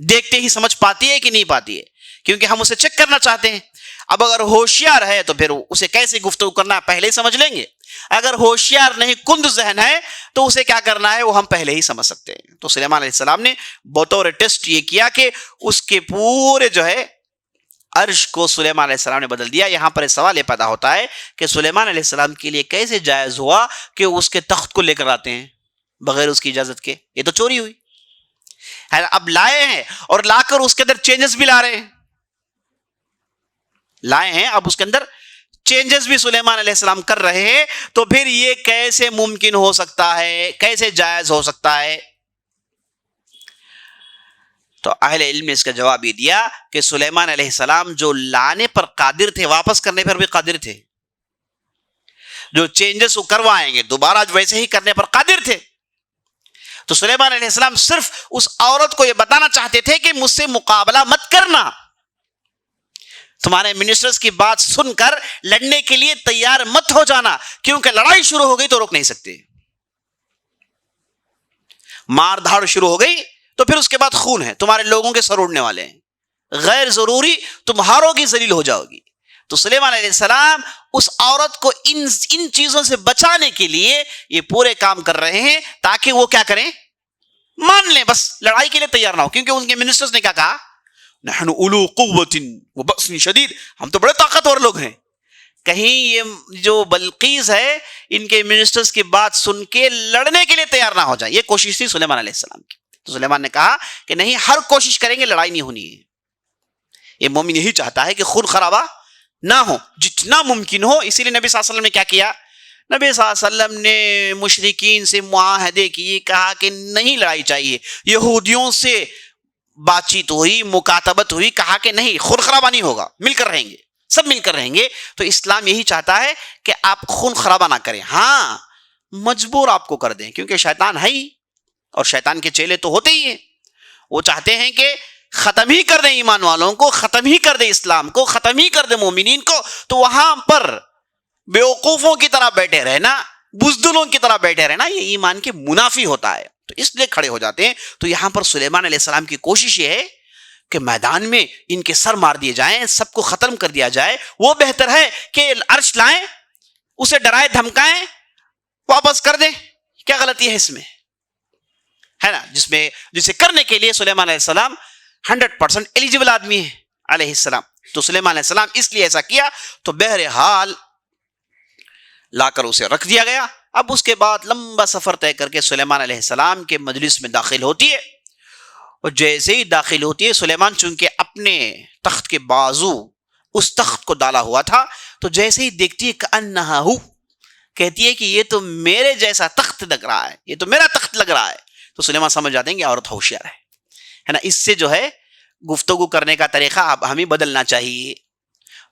دیکھتے ہی سمجھ پاتی ہے کہ نہیں پاتی ہے, کیونکہ ہم اسے چیک کرنا چاہتے ہیں. اب اگر ہوشیار ہے تو پھر اسے کیسے گفتگو کرنا ہے پہلے ہی سمجھ لیں گے. اگر ہوشیار نہیں کند ذہن ہے تو اسے کیا کرنا ہے وہ ہم پہلے ہی سمجھ سکتے ہیں. تو سلیمان علیہ السلام نے بطور ٹیسٹ یہ کیا کہ اس کے پورے جو ہے عرش کو سلیمان علیہ السلام نے بدل دیا. یہاں پر سوال یہ پیدا ہوتا ہے کہ سلیمان علیہ السلام کے لیے کیسے جائز ہوا کہ اس کے تخت کو لے کر آتے ہیں بغیر اس کی اجازت کے. یہ تو چوری ہوئی. اب لائے ہیں اور لا کر اس کے اندر چینجز بھی لا رہے ہیں, لائے ہیں اب اس کے اندر چینجز بھی سلیمان علیہ السلام کر رہے ہیں. تو پھر یہ کیسے ممکن ہو سکتا ہے, کیسے جائز ہو سکتا ہے. تو اہل علم نے اس کا جواب یہ دیا کہ سلیمان علیہ السلام جو لانے پر قادر تھے واپس کرنے پر بھی قادر تھے, جو چینجز وہ کروائیں گے دوبارہ ویسے ہی کرنے پر قادر تھے. تو سلیمان علیہ السلام صرف اس عورت کو یہ بتانا چاہتے تھے کہ مجھ سے مقابلہ مت کرنا, تمہارے منسٹرز کی بات سن کر لڑنے کے لیے تیار مت ہو جانا، کیونکہ لڑائی شروع ہو گئی تو روک نہیں سکتے. مار دھاڑ شروع ہو گئی تو پھر اس کے بعد خون ہے، تمہارے لوگوں کے سر اڑنے والے ہیں، غیر ضروری تم ہارو گی، ذلیل ہو جاؤ گی. تو سلیمان علیہ السلام اس عورت کو ان چیزوں سے بچانے کے لیے یہ پورے کام کر رہے ہیں تاکہ وہ کیا کریں، مان لیں، بس لڑائی کے لیے تیار نہ ہو. کیونکہ ان کے منسٹرز نے کیا کہا، نحن اولو قوت وبأس شدید، ہم تو بڑے طاقتور لوگ ہیں. کہیں یہ جو بلقیس ہے ان کے منسٹرز کی بات سن کے لڑنے کے لیے تیار نہ ہو جائے. یہ کوشش تھی سلیمان علیہ السلام کی. تو سلیمان نے کہا کہ نہیں، ہر کوشش کریں گے، لڑائی نہیں ہونی ہے. یہ مومن یہی چاہتا ہے کہ خون خرابہ نہ ہو جتنا ممکن ہو. اسی لیے نبی صلی اللہ علیہ وسلم نے کیا کیا، نبی صلی اللہ علیہ وسلم نے مشرکین سے معاہدے کیے، کہا کہ نہیں لڑائی چاہیے. یہودیوں سے بات چیت ہوئی، مکاتبت ہوئی، کہا کہ نہیں، خون خرابہ نہیں ہوگا، مل کر رہیں گے، سب مل کر رہیں گے. تو اسلام یہی چاہتا ہے کہ آپ خون خرابہ نہ کریں. ہاں مجبور آپ کو کر دیں، کیونکہ شیطان ہے ہی، اور شیطان کے چیلے تو ہوتے ہی ہیں. وہ چاہتے ہیں کہ ختم ہی کر دیں ایمان والوں کو، ختم ہی کر دیں اسلام کو، ختم ہی کر دیں مومنین کو. تو وہاں پر بیوقوفوں کی طرح بیٹھے رہنا، بزدلوں کی طرح بیٹھے رہنا، یہ ایمان کے منافی ہوتا ہے. تو اس لیے کھڑے ہو جاتے ہیں. تو یہاں پر سلیمان علیہ السلام کی کوشش یہ ہے کہ میدان میں ان کے سر مار دیے جائیں، سب کو ختم کر دیا جائے. وہ بہتر ہے کہ عرش لائیں، اسے ڈرائے دھمکائیں، واپس کر دیں. کیا غلطی ہے اس میں، ہے نا؟ جسے کرنے کے لیے سلیمان علیہ السلام 100% ایلیجیبل آدمی ہے علیہ السلام. تو سلیمان علیہ السلام اس لیے ایسا کیا. تو بہرحال لا کر اسے رکھ دیا گیا. اب اس کے بعد لمبا سفر طے کر کے سلیمان علیہ السلام کے مجلس میں داخل ہوتی ہے. اور جیسے ہی داخل ہوتی ہے، سلیمان چونکہ اپنے تخت کے بازو اس تخت کو ڈالا ہوا تھا، تو جیسے ہی دیکھتی ہے کأنہا ہو، کہتی ہے کہ یہ تو میرے جیسا تخت لگ رہا ہے، یہ تو میرا تخت لگ رہا ہے. تو سلیمان سمجھ جاتے ہیں کہ عورت ہوشیار ہے نا. اس سے جو ہے گفتگو کرنے کا طریقہ اب ہمیں بدلنا چاہیے.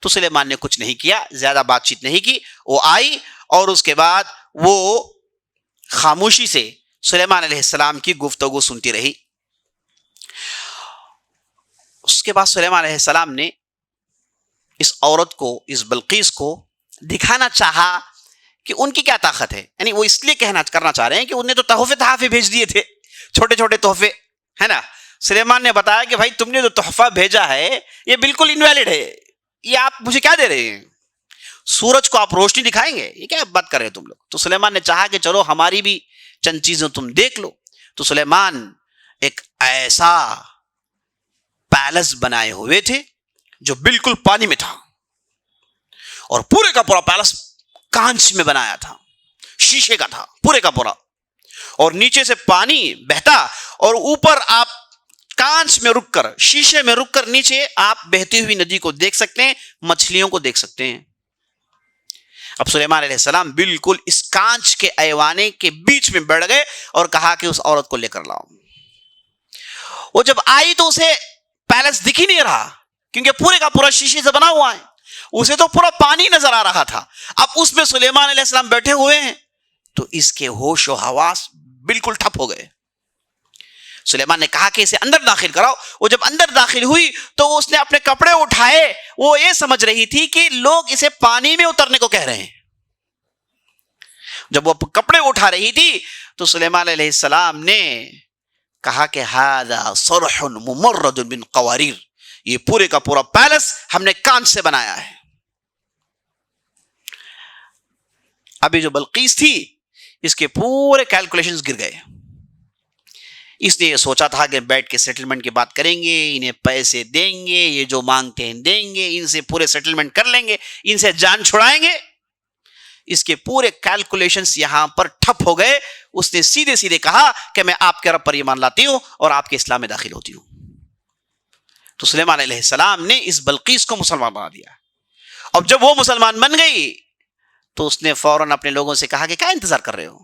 تو سلیمان نے کچھ نہیں کیا، زیادہ بات چیت نہیں کی. وہ آئی اور اس کے بعد وہ خاموشی سے سلیمان علیہ السلام کی گفتگو سنتی رہی. اس کے بعد سلیمان علیہ السلام نے اس عورت کو، اس بلقیس کو دکھانا چاہا کہ ان کی کیا طاقت ہے. یعنی وہ اس لیے کرنا چاہ رہے ہیں کہ انہیں تو تحفے بھیج دیے تھے، چھوٹے چھوٹے تحفے، ہے نا. سلیمان نے بتایا کہ بھائی تم نے جو تحفہ بھیجا ہے یہ بالکل انویلڈ ہے، یہ آپ مجھے کیا دے رہے ہیں، سورج کو آپ روشنی دکھائیں گے، یہ کیا بات کر رہے تم لوگ. تو سلیمان نے چاہا کہ چلو ہماری بھی چند چیزیں تم دیکھ لو. تو سلیمان ایک ایسا پیلس بنائے ہوئے تھے جو بالکل پانی میں تھا، اور پورے کا پورا پیلس کانچ میں بنایا تھا، شیشے کا تھا پورے کا پورا، اور نیچے سے پانی بہتا، اور اوپر آپ کانچ میں رک کر، شیشے میں رک کر نیچے آپ بہتی ہوئی ندی کو دیکھ سکتے ہیں، مچھلیوں کو دیکھ سکتے ہیں. اب سلیمان علیہ السلام بالکل اس کانچ کے ایوانے کے بیچ میں بیٹھ گئے اور کہا کہ اس عورت کو لے کر لاؤ. وہ جب آئی تو اسے پیلس دکھ ہی نہیں رہا، کیونکہ پورے کا پورا شیشے سے بنا ہوا ہے، اسے تو پورا پانی نظر آ رہا تھا. اب اس میں سلیمان علیہ السلام بیٹھے ہوئے ہیں، تو اس کے ہوش و حواس بالکل ٹھپ ہو گئے. سلیمان نے کہا کہ اسے اندر داخل کراؤ. وہ جب اندر داخل ہوئی تو اس نے اپنے کپڑے اٹھائے. وہ یہ سمجھ رہی تھی کہ لوگ اسے پانی میں اترنے کو کہہ رہے ہیں. جب وہ کپڑے اٹھا رہی تھی تو سلیمان علیہ السلام نے کہا کہ ھذا صرح ممرد من قواریر، یہ پورے کا پورا پیلس ہم نے کانچ سے بنایا ہے. ابھی جو بلقیس تھی اس کے پورے کیلکولیشنز گر گئے. اس نے یہ سوچا تھا کہ بیٹھ کے سیٹلمنٹ کی بات کریں گے، انہیں پیسے دیں گے، یہ جو مانگتے ہیں دیں گے، ان سے پورے سیٹلمنٹ کر لیں گے، ان سے جان چھڑائیں گے. اس کے پورے کیلکولیشنز یہاں پر ٹھپ ہو گئے. اس نے سیدھے سیدھے کہا کہ میں آپ کے رب پر ایمان لاتی ہوں اور آپ کے اسلام میں داخل ہوتی ہوں. تو سلیمان علیہ السلام نے اس بلقیس کو مسلمان بنا دیا. اب جب وہ مسلمان بن گئی تو اس نے فوراً اپنے لوگوں سے کہا کہ کیا انتظار کر رہے ہو.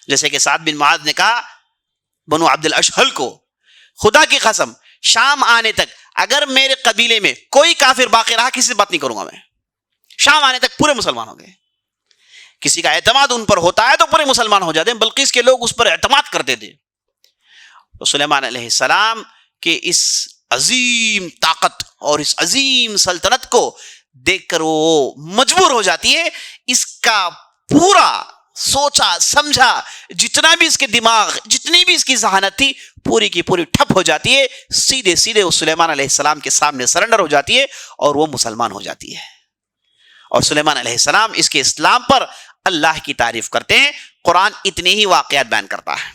جیسے کہ سعد بن معاذ نے کہا بنو عبد الاشہل کو، خدا کی قسم شام آنے تک اگر میرے قبیلے میں کوئی کافر باقی رہا کسی سے بات نہیں کروں گا میں. شام آنے تک پورے مسلمان ہو گئے. کسی کا اعتماد ان پر ہوتا ہے تو پورے مسلمان ہو جاتے ہیں. بلقیس کے لوگ اس پر اعتماد کرتے تھے. تو سلیمان علیہ السلام کے اس عظیم طاقت اور اس عظیم سلطنت کو دیکھ کر وہ مجبور ہو جاتی ہے. اس کا پورا سوچا سمجھا جتنا بھی اس کے دماغ، جتنی بھی اس کی ذہانت تھی، پوری کی پوری ٹھپ ہو جاتی ہے. سیدھے سیدھے وہ سلیمان علیہ السلام کے سامنے سرنڈر ہو جاتی ہے اور وہ مسلمان ہو جاتی ہے. اور سلیمان علیہ السلام اس کے اسلام پر اللہ کی تعریف کرتے ہیں. قرآن اتنے ہی واقعات بیان کرتا ہے.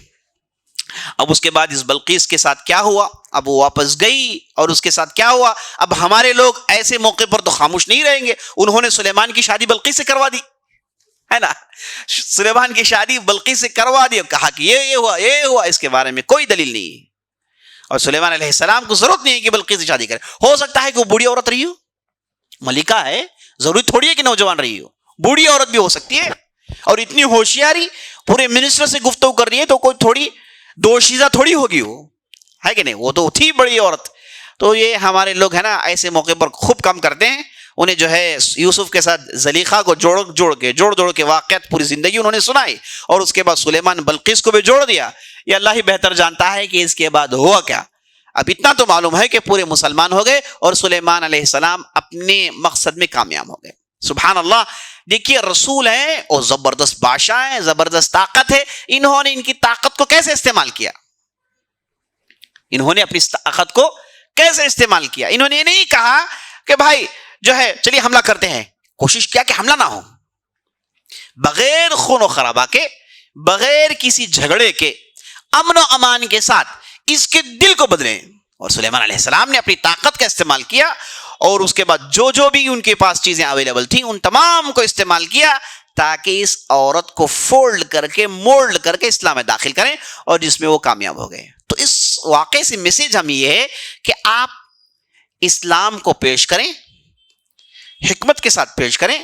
اب اس کے بعد اس بلقیس کے ساتھ کیا ہوا؟ اب وہ واپس گئی اور اس کے ساتھ کیا ہوا؟ اب ہمارے لوگ ایسے موقع پر تو خاموش نہیں رہیں گے. انہوں نے سلیمان کی شادی بلقیس سے کروا دی ہے نا. سلیمان کی شادی بلقیس سے کروا دی، کہا کہ یہ ہوا، اس کے بارے میں کوئی دلیل نہیں ہے. اور سلیمان علیہ السلام کو ضرورت نہیں ہے کہ بلقیس سے شادی کرے. ہو سکتا ہے کہ وہ بوڑھی عورت رہی ہو، ملکہ ہے، ضروری تھوڑی ہے کہ نوجوان رہی ہو، بوڑھی عورت بھی ہو سکتی ہے. اور اتنی ہوشیاری پورے منسٹر سے گفتگو کر رہی ہے تو کوئی تھوڑی دوشیزہ تھوڑی ہوگی، وہ ہے کہ نہیں، وہ تو تھی بڑی عورت. تو یہ ہمارے لوگ ہے نا ایسے موقع پر خوب کام کرتے ہیں. انہیں جو ہے یوسف کے ساتھ زلیخا کو جوڑ کے واقعات پوری زندگی انہوں نے سنائی، اور اس کے بعد سلیمان بلقیس کو بھی جوڑ دیا. یہ اللہ ہی بہتر جانتا ہے کہ اس کے بعد ہوا کیا. اب اتنا تو معلوم ہے کہ پورے مسلمان ہو گئے اور سلیمان علیہ السلام اپنے مقصد میں کامیاب ہو گئے. سبحان اللہ. دیکھیے رسول ہیں اور زبردست بادشاہ ہیں، زبردست طاقت ہے. انہوں نے ان کی طاقت کو کیسے استعمال کیا؟ انہوں نے اپنی طاقت کو کیسے استعمال کیا؟ انہوں نے یہ نہیں کہا کہ بھائی جو ہے چلیے حملہ کرتے ہیں. کوشش کیا کہ حملہ نہ ہو، بغیر خون و خرابہ کے، بغیر کسی جھگڑے کے، امن و امان کے ساتھ اس کے دل کو بدلیں. اور سلیمان علیہ السلام نے اپنی طاقت کا استعمال کیا اور اس کے بعد جو بھی ان کے پاس چیزیں اویلیبل تھیں ان تمام کو استعمال کیا تاکہ اس عورت کو فولڈ کر کے مولڈ کر کے اسلام میں داخل کریں، اور جس میں وہ کامیاب ہو گئے. تو اس واقعے سے میسج ہم یہ ہے کہ آپ اسلام کو پیش کریں، حکمت کے ساتھ پیش کریں،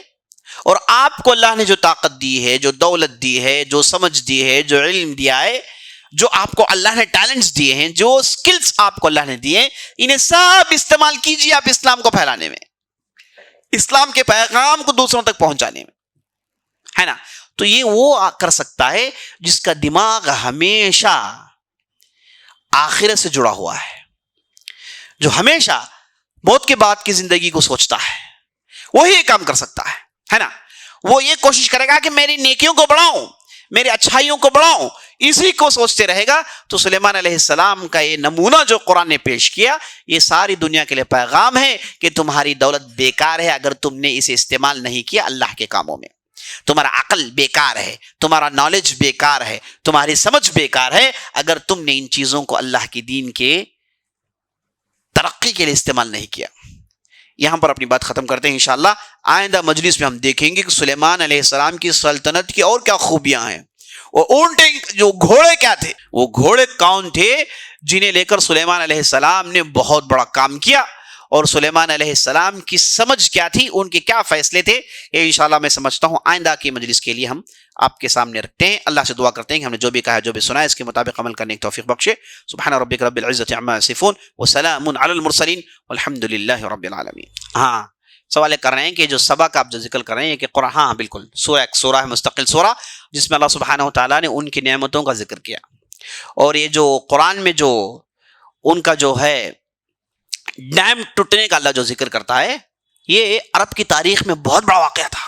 اور آپ کو اللہ نے جو طاقت دی ہے، جو دولت دی ہے، جو سمجھ دی ہے، جو علم دیا ہے، جو آپ کو اللہ نے ٹیلنٹس دیے ہیں، جو سکلز آپ کو اللہ نے دیے ہیں، انہیں سب استعمال کیجیے آپ اسلام کو پھیلانے میں، اسلام کے پیغام کو دوسروں تک پہنچانے میں، ہے نا. تو یہ وہ کر سکتا ہے جس کا دماغ ہمیشہ آخرت سے جڑا ہوا ہے، جو ہمیشہ موت کے بعد کی زندگی کو سوچتا ہے، وہی یہ کام کر سکتا ہے نا. وہ یہ کوشش کرے گا کہ میری نیکیوں کو بڑھاؤں، میری اچھائیوں کو بڑھاؤں، اسی کو سوچتے رہے گا. تو سلیمان علیہ السلام کا یہ نمونہ جو قرآن نے پیش کیا، یہ ساری دنیا کے لیے پیغام ہے کہ تمہاری دولت بیکار ہے اگر تم نے اسے استعمال نہیں کیا اللہ کے کاموں میں. تمہارا عقل بیکار ہے، تمہارا نالج بیکار ہے، تمہاری سمجھ بیکار ہے اگر تم نے ان چیزوں کو اللہ کی دین کے ترقی کے لیے استعمال نہیں کیا. یہاں پر اپنی بات ختم کرتے ہیں. انشاءاللہ آئندہ مجلس میں ہم دیکھیں گے کہ سلیمان علیہ السلام کی سلطنت کی اور کیا خوبیاں ہیں. وہ اونٹے جو گھوڑے کیا تھے، وہ گھوڑے کون تھے جنہیں لے کر سلیمان علیہ السلام نے بہت بڑا کام کیا، اور سلیمان علیہ السلام کی سمجھ کیا تھی، ان کے کیا فیصلے تھے. یہ انشاءاللہ میں سمجھتا ہوں آئندہ کی مجلس کے لیے ہم آپ کے سامنے رکھتے ہیں. اللہ سے دعا کرتے ہیں کہ ہم نے جو بھی کہا جو بھی سنا ہے اس کے مطابق عمل کرنے کی توفیق بخشے. سبحان ربک رب العزت عما یصفون وسلام علی المرسلین والحمد للہ رب العالمین. ہاں سوال کر رہے ہیں کہ جو سبق کا آپ جو ذکر کر رہے ہیں کہ قرآن، ہاں بالکل سورہ ہے، مستقل سورہ جس میں اللہ سبحانہ و تعالیٰ نے ان کی نعمتوں کا ذکر کیا. اور یہ جو قرآن میں جو ان کا جو ہے ڈیم ٹوٹنے کا اللہ جو ذکر کرتا ہے، یہ عرب کی تاریخ میں بہت بڑا واقعہ تھا.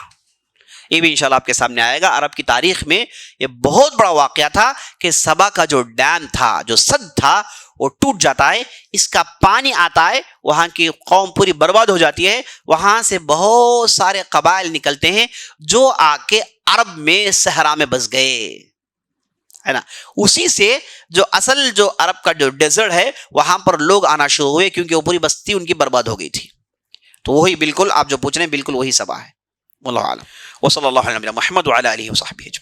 یہ بھی انشاءاللہ آپ کے سامنے آئے گا. عرب کی تاریخ میں یہ بہت بڑا واقعہ تھا کہ سبا کا جو ڈیم تھا، جو سد تھا، وہ ٹوٹ جاتا ہے، اس کا پانی آتا ہے، وہاں کی قوم پوری برباد ہو جاتی ہے. وہاں سے بہت سارے قبائل نکلتے ہیں جو آ کے عرب میں صحرا میں بس گئے، ہے نا. اسی سے جو اصل جو عرب کا جو ڈیزرٹ ہے وہاں پر لوگ آنا شروع ہوئے کیونکہ وہ پوری بستی ان کی برباد ہو گئی تھی. تو وہی بالکل آپ جو پوچھ رہے ہیں بالکل وہی سبا ہے. واللہ اعلم وصلی اللہ علیہ محمد وعلی آلہ وصحبہ اجمعین.